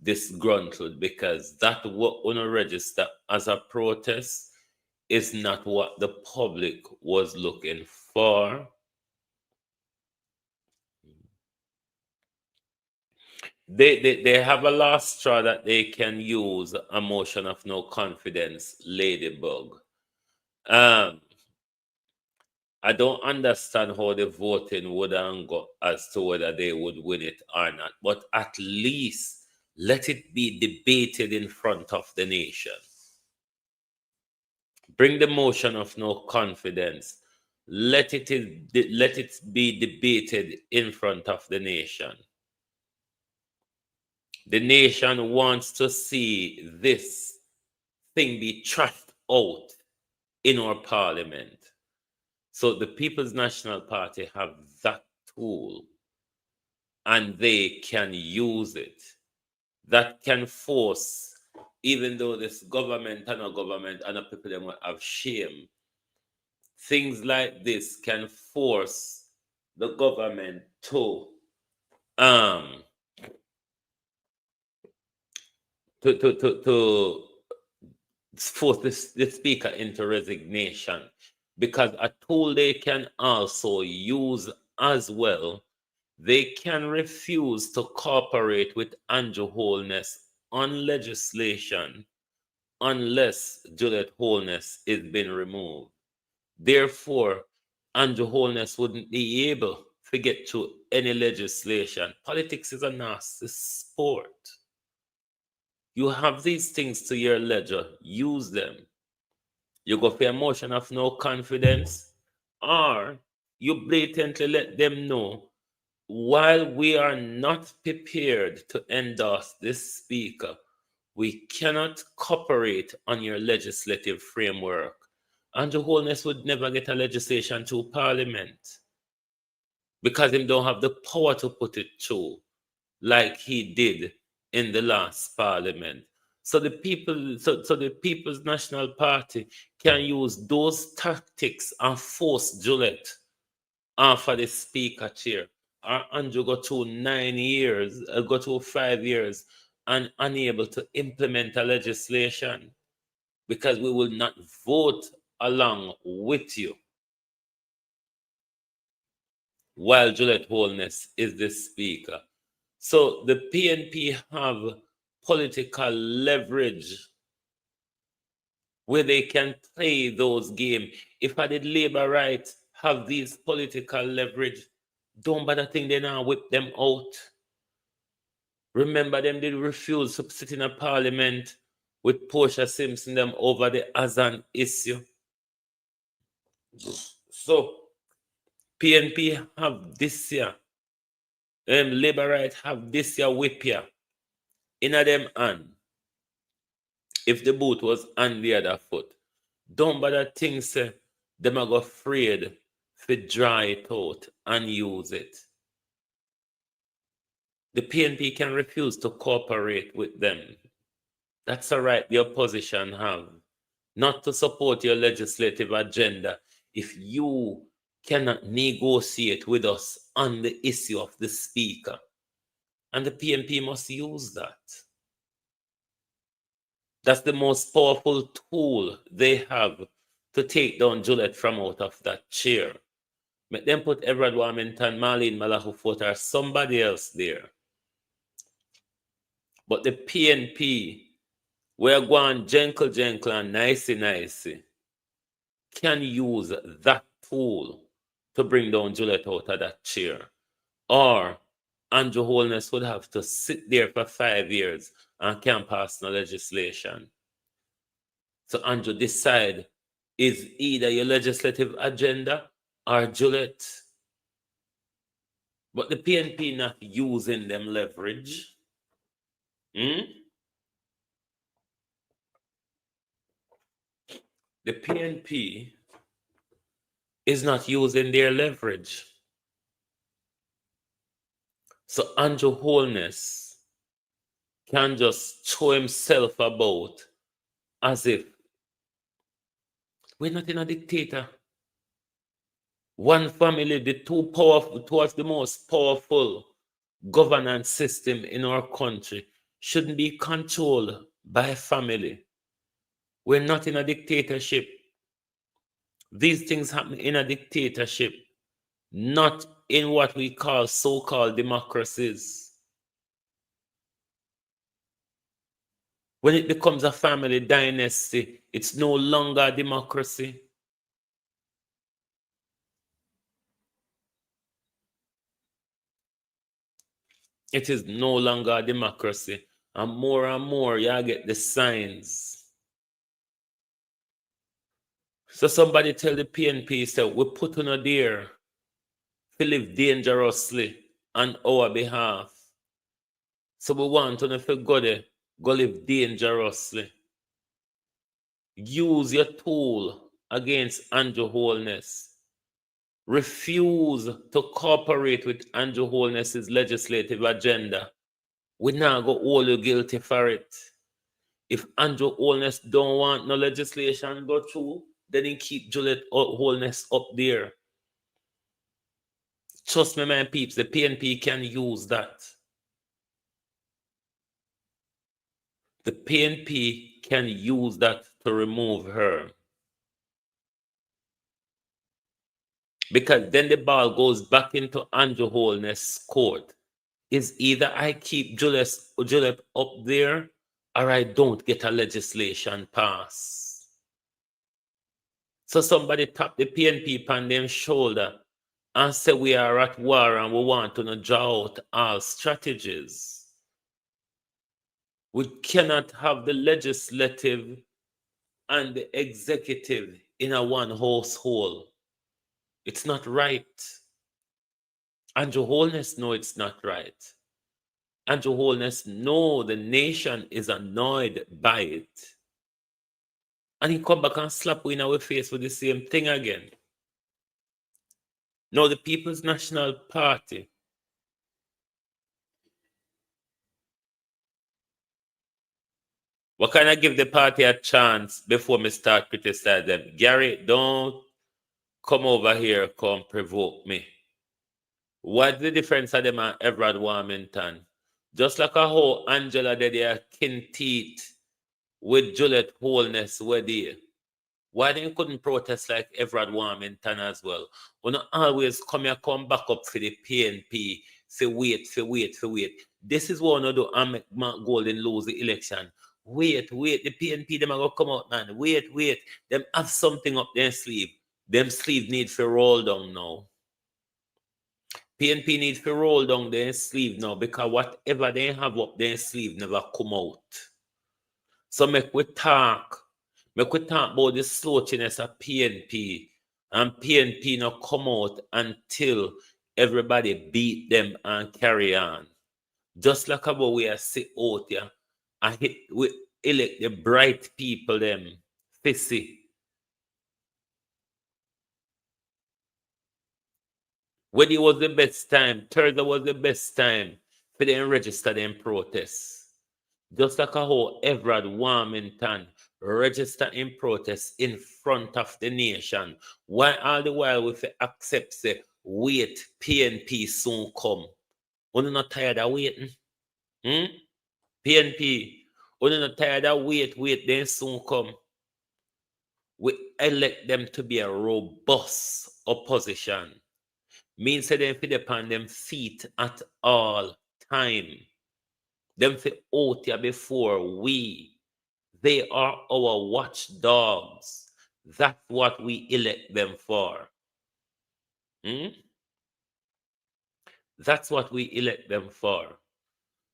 disgruntled because that what register as a protest is not what the public was looking for. They have a last straw that they can use, a motion of no confidence, ladybug. I don't understand how the voting would go as to whether they would win it or not, but at least let it be debated in front of the nation. Bring the motion of no confidence. Let it be debated in front of the nation. The nation wants to see this thing be trashed out in our parliament. So the People's National Party have that tool and they can use it. That can force, even though this government and people them will have shame, things like this can force the government to force the speaker into resignation, because a tool they can also use as well, they can refuse to cooperate with Andrew Holness on legislation unless Juliet Holness is being removed. Therefore, Andrew Holness wouldn't be able to get to any legislation. Politics is a nasty sport. You have these things to your ledger, use them. You go for a motion of no confidence, or you blatantly let them know, while we are not prepared to endorse this speaker, we cannot cooperate on your legislative framework. Andrew Holness would never get a legislation through Parliament because he don't have the power to put it through like he did in the last Parliament. So the People's National Party can use those tactics and force Juliet off of the speaker chair. Or Andrew go through 9 years, go through 5 years and unable to implement a legislation because we will not vote along with you while Juliet Holness is the speaker. So the PNP have political leverage where they can play those games. If I did Labour right have these political leverage, don't bother think they now whip them out. Remember them did refuse to sit in a parliament with Portia Simpson them over the Azan issue. So PNP have this year, Labour right have this year whip here in a them hand. If the boot was on the other foot, don't bother think say them are go afraid to dry it out and use it. The PNP can refuse to cooperate with them. That's a right the opposition have, not to support your legislative agenda if you cannot negotiate with us on the issue of the speaker. And the PNP must use that. That's the most powerful tool they have to take down Juliet from out of that chair. Make them put Everard Warmington, Marlene Malahufort, or somebody else there. But the PNP, we're going gentle and nicey, can use that tool to bring down Juliet out of that chair. Or Andrew Holness would have to sit there for 5 years and can't pass no legislation. So Andrew, decide, is either your legislative agenda or Juliet. But the PNP not using them leverage. The PNP is not using their leverage. So Andrew Holness can just throw himself about as if we're not in a dictator. One family, the two powerful, towards the most powerful governance system in our country, shouldn't be controlled by a family. We're not in a dictatorship. These things happen in a dictatorship, not in what we call so-called democracies. When it becomes a family dynasty, it's no longer a democracy. It is no longer a democracy. And more, you get the signs. So somebody tell the PNP, say, we put on a dare to live dangerously on our behalf. So we want to go there, go live dangerously. Use your tool against Andrew Holness. Refuse to cooperate with Andrew Holness's legislative agenda. We now go hold you guilty for it. If Andrew Holness don't want no legislation go through, then he keep Juliet Holness up there. Trust me, my peeps, the PNP can use that. The PNP can use that to remove her. Because then the ball goes back into Andrew Holness' court. Is either I keep Juliet up there or I don't get a legislation pass. So somebody tap the PNP on their shoulder and say we are at war and we want to draw out our strategies. We cannot have the legislative and the executive in a one household. It's not right. Andrew Holness know it's not right. Andrew Holness know the nation is annoyed by it. And he come back and slap you in our face with the same thing again. Now the People's National Party what can I give the party a chance before me start criticizing them? Gary, don't come over here, come provoke me. What's the difference of them and Everard Warmington? Just like a whole Angela did their kin teeth with Juliet Holness were there. Why they couldn't protest like Everard Warmington as well? We not always come back up for the PNP, for wait. This is what we do and make Mark Golden lose the election. Wait, the PNP them are gonna come out, man. Wait. Them have something up their sleeve. Them sleeve need to roll down now. PNP needs to roll down their sleeve now because whatever they have up their sleeve never come out. So make we talk about the slouchiness of PNP and PNP not come out until everybody beat them and carry on. Just like about we are sit out here and we elect the bright people them, fissy. When it was the best time, Thursday was the best time for them register them protests. Just like how Everard Warmington register in protest in front of the nation. Why all the while we accept say, wait, PNP soon come. We're not tired of waiting. PNP, we're not tired of wait, then soon come. We elect them to be a robust opposition. Means that they fit upon them feet at all time. Them fit out here before we. They are our watchdogs. That's what we elect them for. That's what we elect them for.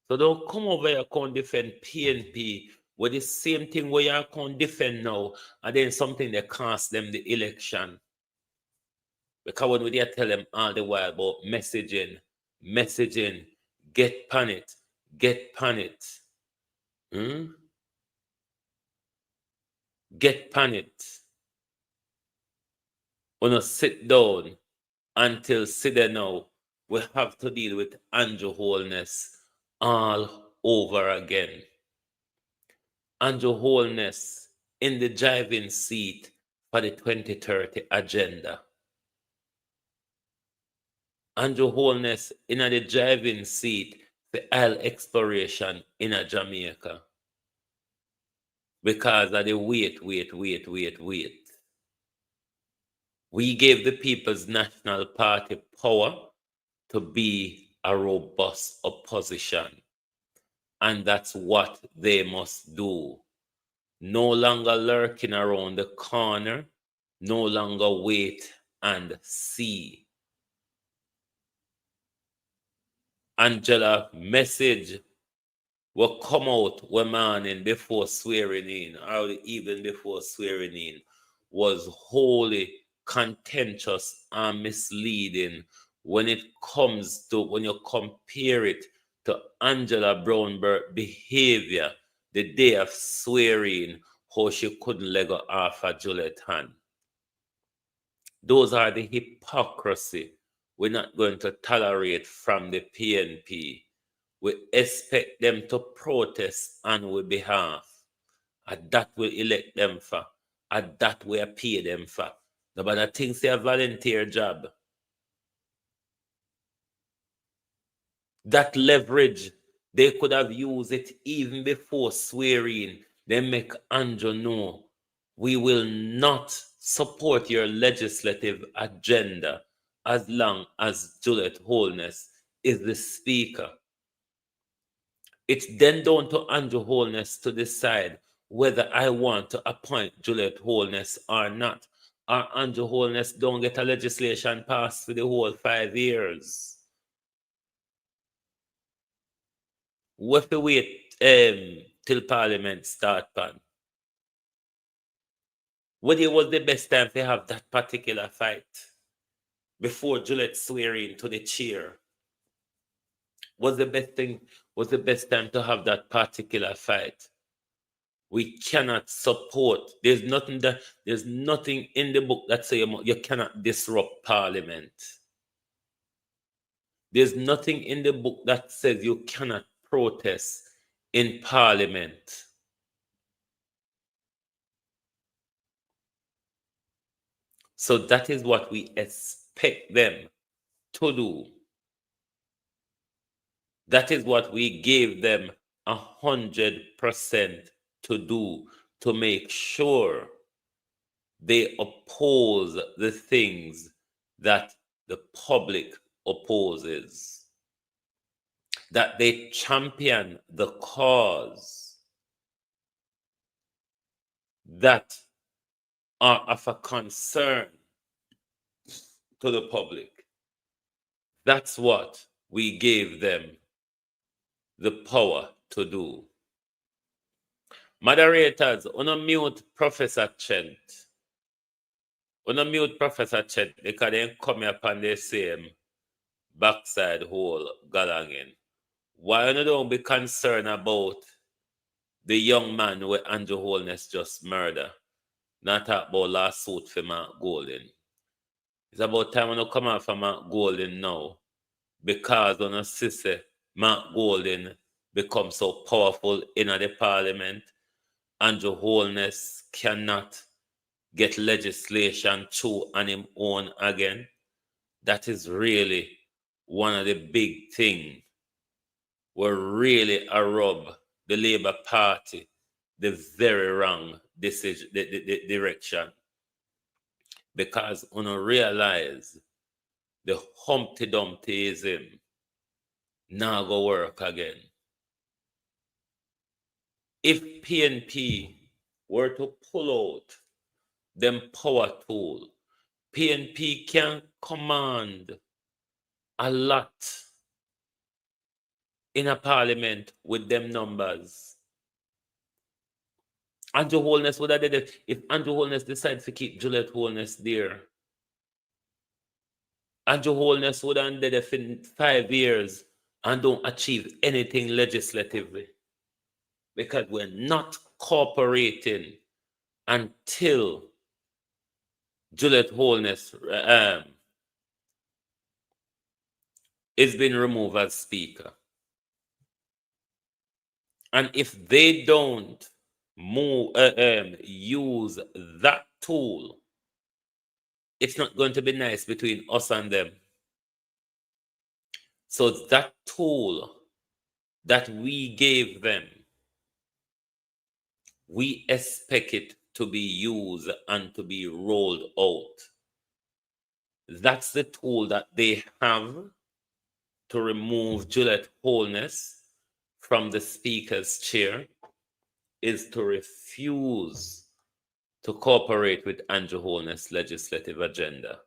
So don't come over here and defend PNP with the same thing where you can defend now and then something that cost them the election. Because when we tell them all the while about messaging, messaging, get pan it, get pan it. Get pan it. Wanna sit down until sit there now. We have to deal with Andrew Holness all over again. Andrew Holness in the driving seat for the 2030 agenda. Andrew Holness in the driving seat for oil exploration in Jamaica. Because of the wait. We gave the People's National Party power to be a robust opposition. And that's what they must do. No longer lurking around the corner, no longer wait and see. Angela message will come out one morning before swearing in, or even before swearing in, was wholly contentious and misleading when it comes to, when you compare it to Angela Brownberg's behavior the day of swearing, how she couldn't let go off of Juliet's hand. Those are the hypocrisy we're not going to tolerate from the PNP. We expect them to protest on our behalf. And that we elect them for. And that we pay them for. Nobody thinks they a volunteer job. That leverage, they could have used it even before swearing. They make Andrew know, we will not support your legislative agenda as long as Juliet Holness is the speaker. It's then down to Andrew Holness to decide whether I want to appoint Juliet Holness or not. Or Andrew Holness don't get a legislation passed for the whole 5 years. We have to wait till Parliament start pan. When it was the best time to have that particular fight before Juliet swearing to the chair? Was the best time to have that particular fight? We cannot support. There's nothing in the book that says you cannot disrupt Parliament. There's nothing in the book that says you cannot protest in Parliament. So that is what we expect them to do. That is what we gave them 100% to do, to make sure they oppose the things that the public opposes, that they champion the cause that are of a concern to the public. That's what we gave them the power to do. Moderators, unmute Professor Chent. Unmute Professor Chent because they come upon the same backside hole galangin. Why you don't be concerned about the young man where Andrew Holness just murdered? Not talk about lawsuit for Mark Golden. It's about time when you come out from Mark Golden now, because when you see Mark Golden become so powerful in the Parliament, Andrew Holness cannot get legislation through on him own again. That is really one of the big things where really rub the Labour Party the very wrong decision, the direction. Because when you realize the Humpty Dumptyism now go work again. If PNP were to pull out them power tool, PNP can command a lot in a parliament with them numbers. Andrew Holness would have did it if Andrew Holness decides to keep Juliet Holness there. Andrew Holness would have did it for 5 years and don't achieve anything legislatively because we're not cooperating until Juliet Holness is being removed as Speaker. And if they don't use that tool, it's not going to be nice between us and them. So that tool that we gave them, we expect it to be used and to be rolled out. That's the tool that they have to remove Juliet Holness from the Speaker's chair, is to refuse to cooperate with Andrew Holness' legislative agenda.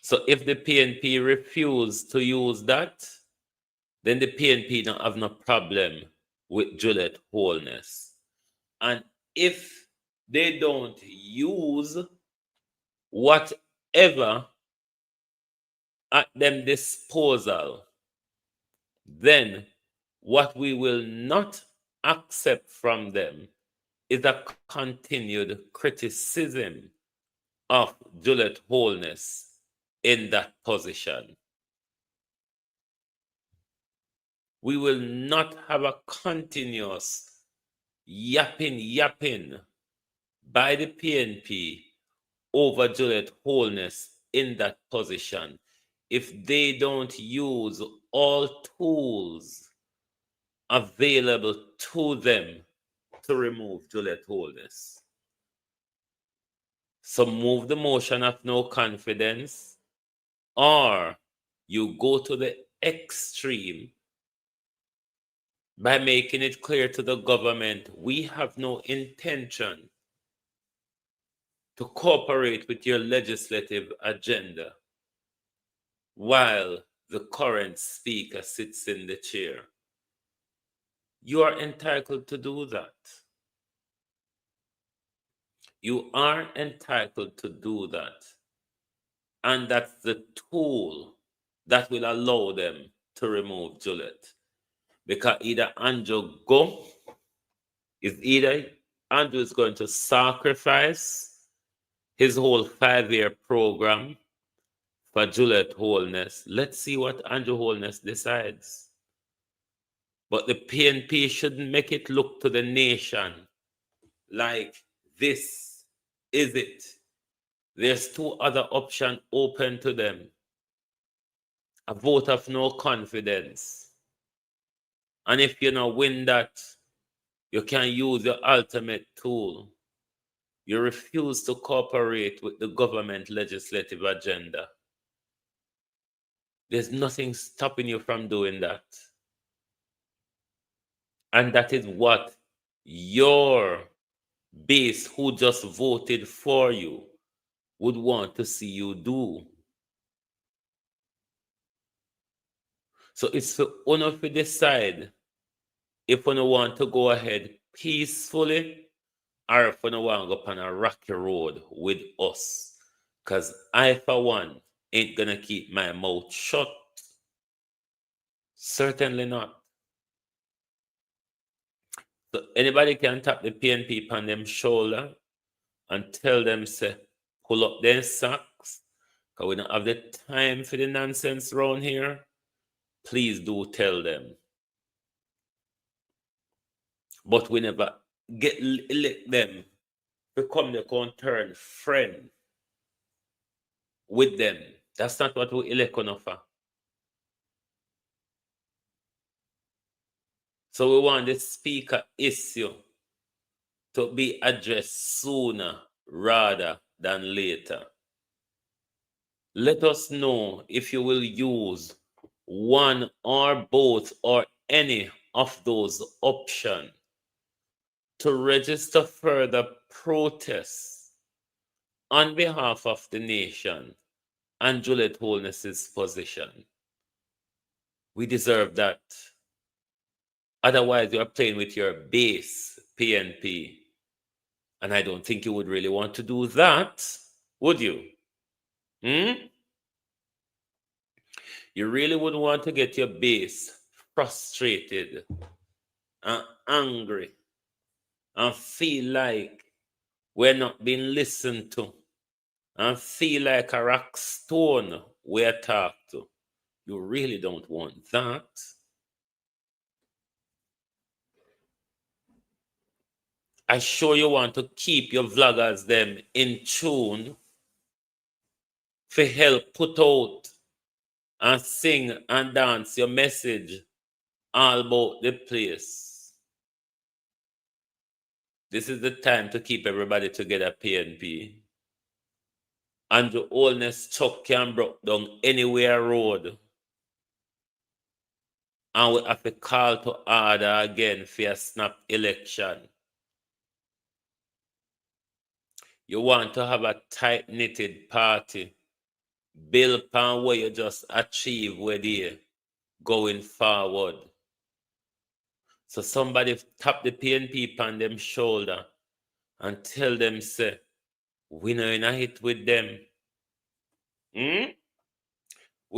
So if the PNP refuse to use that, then the PNP don't have no problem with Juliet Holness. And if they don't use whatever at them disposal, then what we will not accept from them is a continued criticism of Juliet Holness in that position. We will not have a continuous yapping by the PNP over Juliet Holness in that position if they don't use all tools available to them to remove Juliet Holness. So move the motion of no confidence, or you go to the extreme by making it clear to the government we have no intention to cooperate with your legislative agenda while the current speaker sits in the chair. You are entitled to do that. You are entitled to do that. And that's the tool that will allow them to remove Juliet. Because either Andrew is going to sacrifice his whole 5-year program for Juliet Holness. Let's see what Andrew Holness decides. But the PNP shouldn't make it look to the nation like this is it. There's 2 other options open to them. A vote of no confidence. And if you don't win that, you can use your ultimate tool. You refuse to cooperate with the government legislative agenda. There's nothing stopping you from doing that. And that is what your base who just voted for you would want to see you do. So it's for one to decide if you want to go ahead peacefully or if you want to go up on a rocky road with us. Because I, for one, ain't going to keep my mouth shut. Certainly not. So anybody can tap the PNP on them shoulder and tell them, say, pull up their socks, because we don't have the time for the nonsense around here. Please do tell them. But we never elect them become the turn friend with them. That's not what we elect on offer. So we want the speaker issue to be addressed sooner rather than later. Let us know if you will use one or both or any of those options to register further protests on behalf of the nation and Juliet Holness's position. We deserve that. Otherwise, you are playing with your base, PNP. And I don't think you would really want to do that, would you? You really wouldn't want to get your base frustrated and angry and feel like we're not being listened to and feel like a rock stone we're talked to. You really don't want that. I sure you want to keep your vloggers them in tune for help put out and sing and dance your message all about the place. This is the time to keep everybody together, PNP. And the oldness Chuck can broke down anywhere road. And we have to call to order again for a snap election. You want to have a tight-knitted party. Build upon what you just achieved with you going forward. So somebody tap the PNP on them shoulder and tell them, say, we not in a hit with them. We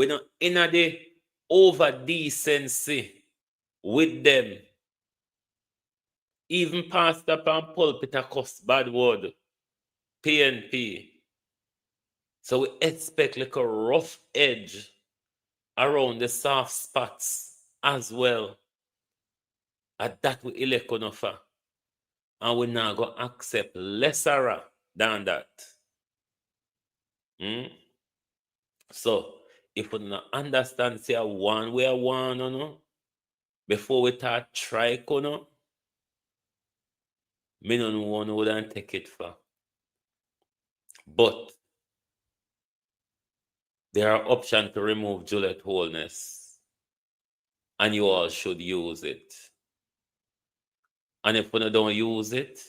not in a the over decency with them. Even pastor pan pulpit a cuss bad word. PNP. So we expect like a rough edge around the soft spots as well. At that we elect on offer. And we're not going to accept lesser than that. So, if we don't understand, say, one way, one, before we start try, me no know one wouldn't take it for. But, there are options to remove Juliet wholeness. And you all should use it. And if we don't use it,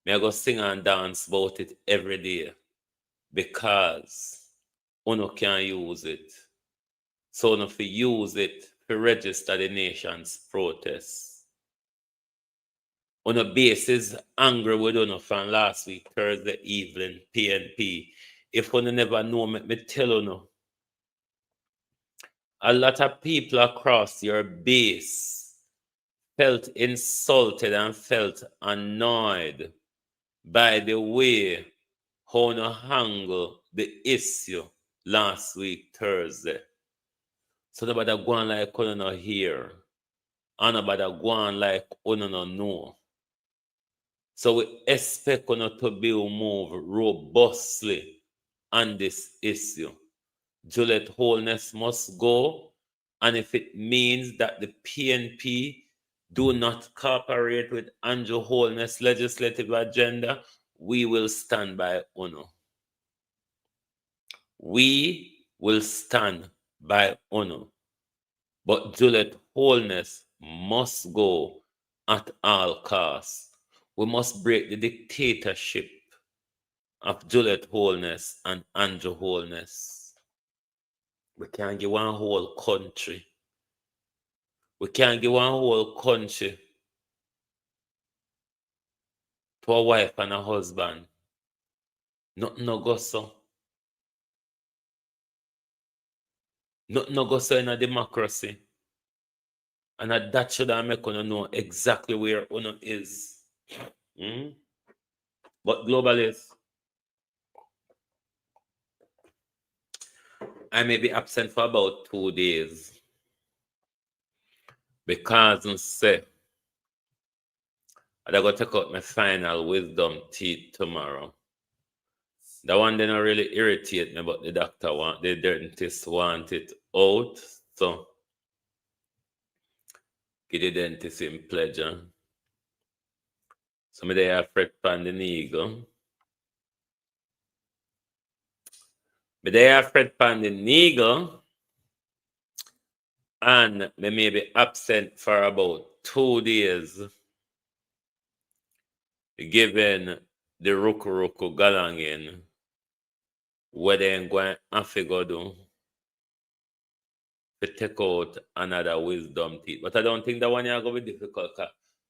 me I go sing and dance about it every day. Because uno can use it. So uno fi use it to register the nation's protest. Uno base is angry with uno from last week, Thursday evening, PNP. If uno never know, me tell uno. A lot of people across your base felt insulted and felt annoyed by the way how uno handle the issue last week, Thursday. So nobody go on like uno no hear. And nobody go on like uno no know. So we expect uno to be moved robustly on this issue. Juliet wholeness must go. And if it means that the PNP do not cooperate with Andrew Wholeness legislative agenda, we will stand by uno. We will stand by uno. But Juliet wholeness must go at all costs. We must break the dictatorship of Juliet wholeness and Andrew wholeness. We can't give one whole country. We can't give one whole country to a wife and a husband. Nothing no go so. Nothing no go so in a democracy. And that should have make uno know exactly where uno is. But globalists, I may be absent for about 2 days. Because I say, I'm going to take out my final wisdom teeth tomorrow. That one didn't really irritate me, but the dentist want it out. So, give the dentist in pleasure. So, me there fret pan the needle. Me there fret pan the needle. And me may be absent for about 2 days. Given the Ruku galangin, where they going to go do to take out another wisdom teeth. But I don't think that one is going to be difficult.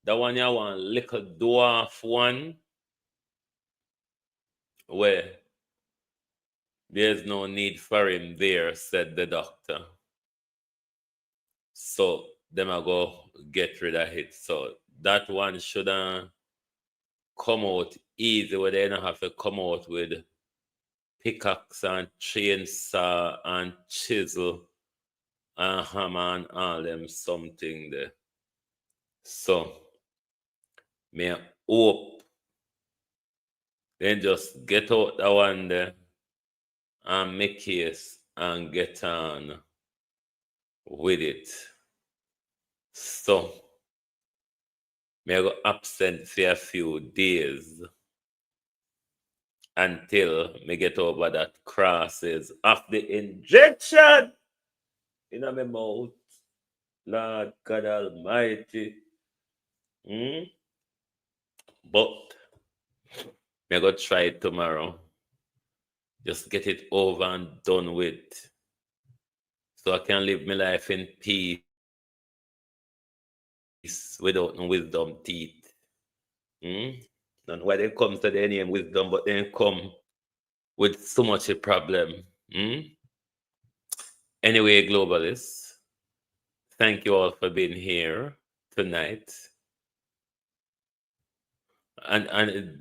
That one you want little dwarf one where There's no need for him there, said the doctor. So them I go get rid of it. So that one shouldn't come out easy where they don't have to come out with pickaxe and chainsaw and chisel and hammer and all them something there. So me hope then just get out that one there and make case and get on with it. So me I go absent for a few days until me get over that crosses of the injection in my mouth. Lord God Almighty. But me go try it tomorrow. Just get it over and done with. So I can live my life in peace without no wisdom teeth. And why they come to the name wisdom, but they come with so much a problem. Anyway, globalists, thank you all for being here tonight. And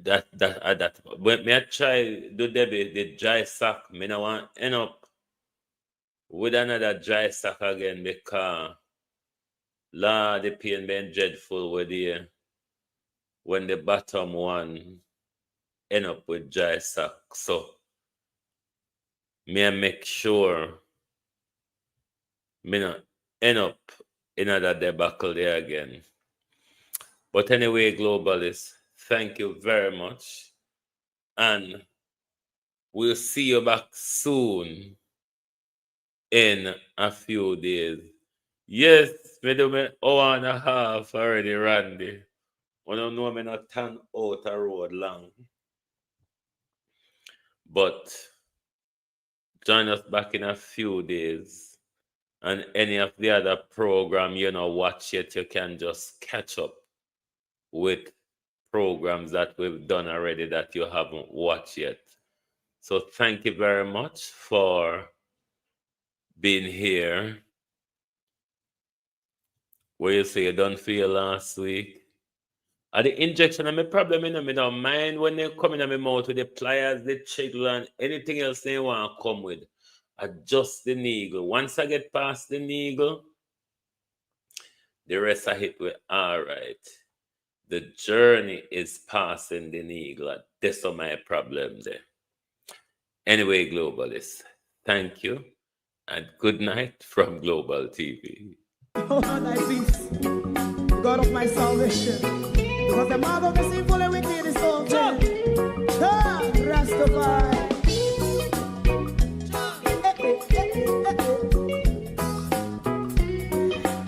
that when me I try do the dry sack, me no want end up with another dry sack again because Lord, the pain been dreadful with the when the bottom one end up with dry sack. So me I make sure me not end up in another debacle there again. But anyway, globalists, thank you very much. And we'll see you back soon in a few days. Yes, me do me hour and a half already, Randy. I don't know me not turn out a road long. But join us back in a few days. And any of the other program you know watch yet, you can just catch up with programs that we've done already that you haven't watched yet. So thank you very much for being here. Where you say you don't feel last week? Are the injection of my problem, you know, me don't mind when they come in my mouth with the pliers, the chisel, and anything else they want to come with. Adjust the needle. Once I get past the needle, the rest of it will all right. The journey is passing the needle. That's my problem there. Anyway, globalists, thank you and good night from Global TV. Oh, thy peace, God of my salvation, because the mouth of the sinful and wicked is open. Rastafari.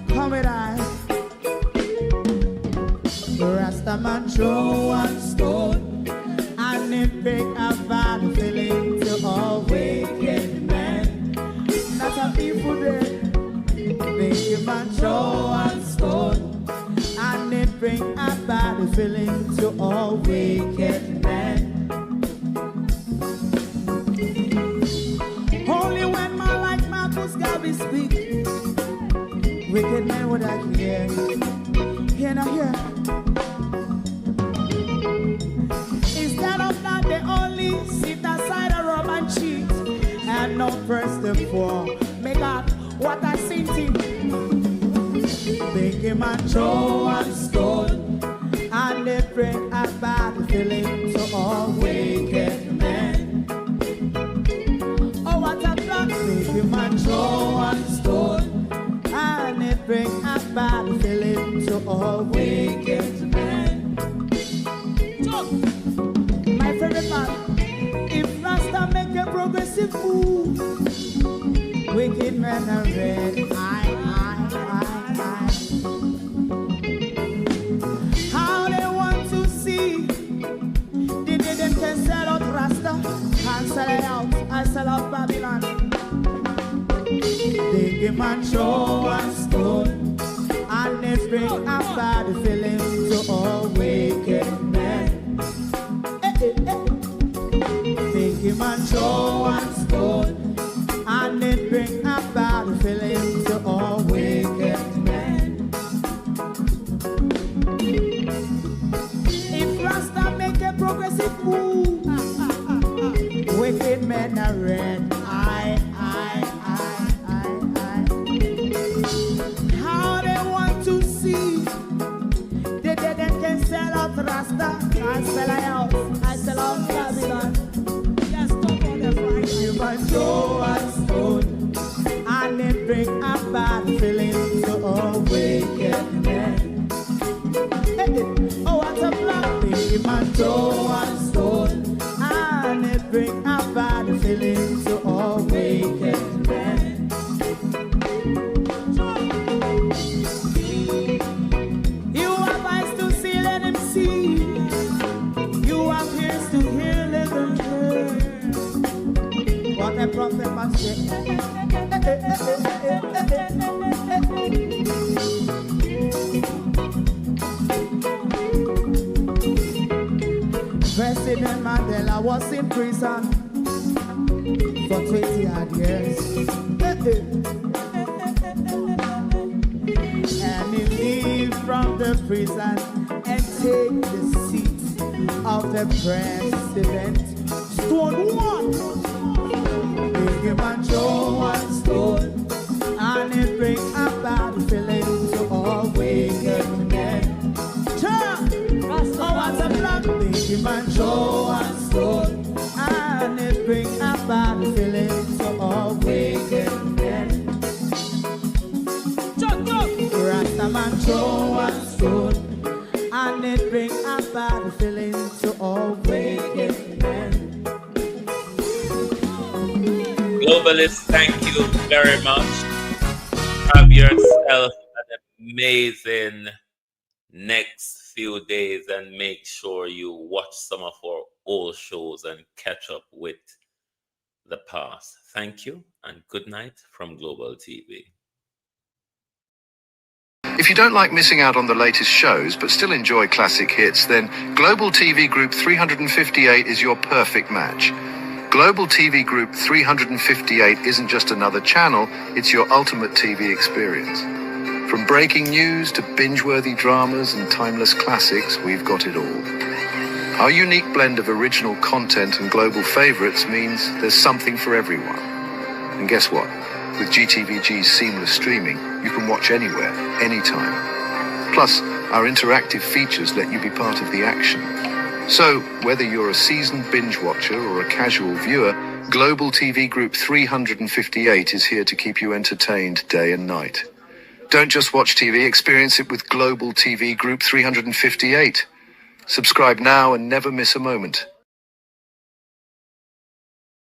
Come with I. Rastaman throw one stone and it bring a bad feeling to all wicked men. That's a people day. Make a man throw one stone and it bring a bad feeling to all wicked men. Only when man like Marcus Garvey speak, wicked men would I hear. Hear not hear. Instead of that, they only sit aside and rob and cheat and not press the poor. Make up what I seen to. Make him a throw one stone and they bring a bad feeling to all wicked men. Oh, what a plan! Make him a throw one stone and they bring a bad feeling to all wicked men. My favorite man, if Rasta make a progressive move, wicked men are red. How they want to see the them can sell out Rasta and sell it out. I sell out Babylon. They give man throw one stone and they bring a bad feeling to all wicked men. They give man throw one stone throw one stone, and it bring a bad feeling to all wicked men. You have eyes to see, let him see. You have ears to hear, let them hear. What a prophet must say. President Mandela was in prison for 20 odd years. And he leave from the prison and take the seat of the president. Stone one, big him and throw one stone, and it bring a bad feeling to all wicked men. Oh, what's a black, big him and throw one stone, and it bring a bad feeling to all wicked men. Rastaman throw one stone, and it bring a bad feeling to all wicked men. Globalists, thank you very much. Have yourself an amazing next few days, and make sure you watch some of our old shows and catch up with the past. Thank you and good night from Global TV. If you don't like missing out on the latest shows but still enjoy classic hits, then Global TV Group 358 is your perfect match. Global TV Group 358 isn't just another channel, it's your ultimate TV experience. From breaking news to binge-worthy dramas and timeless classics, we've got it all. Our unique blend of original content and global favorites means there's something for everyone. And guess what? With GTVG's seamless streaming, you can watch anywhere, anytime. Plus, our interactive features let you be part of the action. So, whether you're a seasoned binge watcher or a casual viewer, Global TV Group 358 is here to keep you entertained day and night. Don't just watch TV, experience it with Global TV Group 358. Subscribe now and never miss a moment.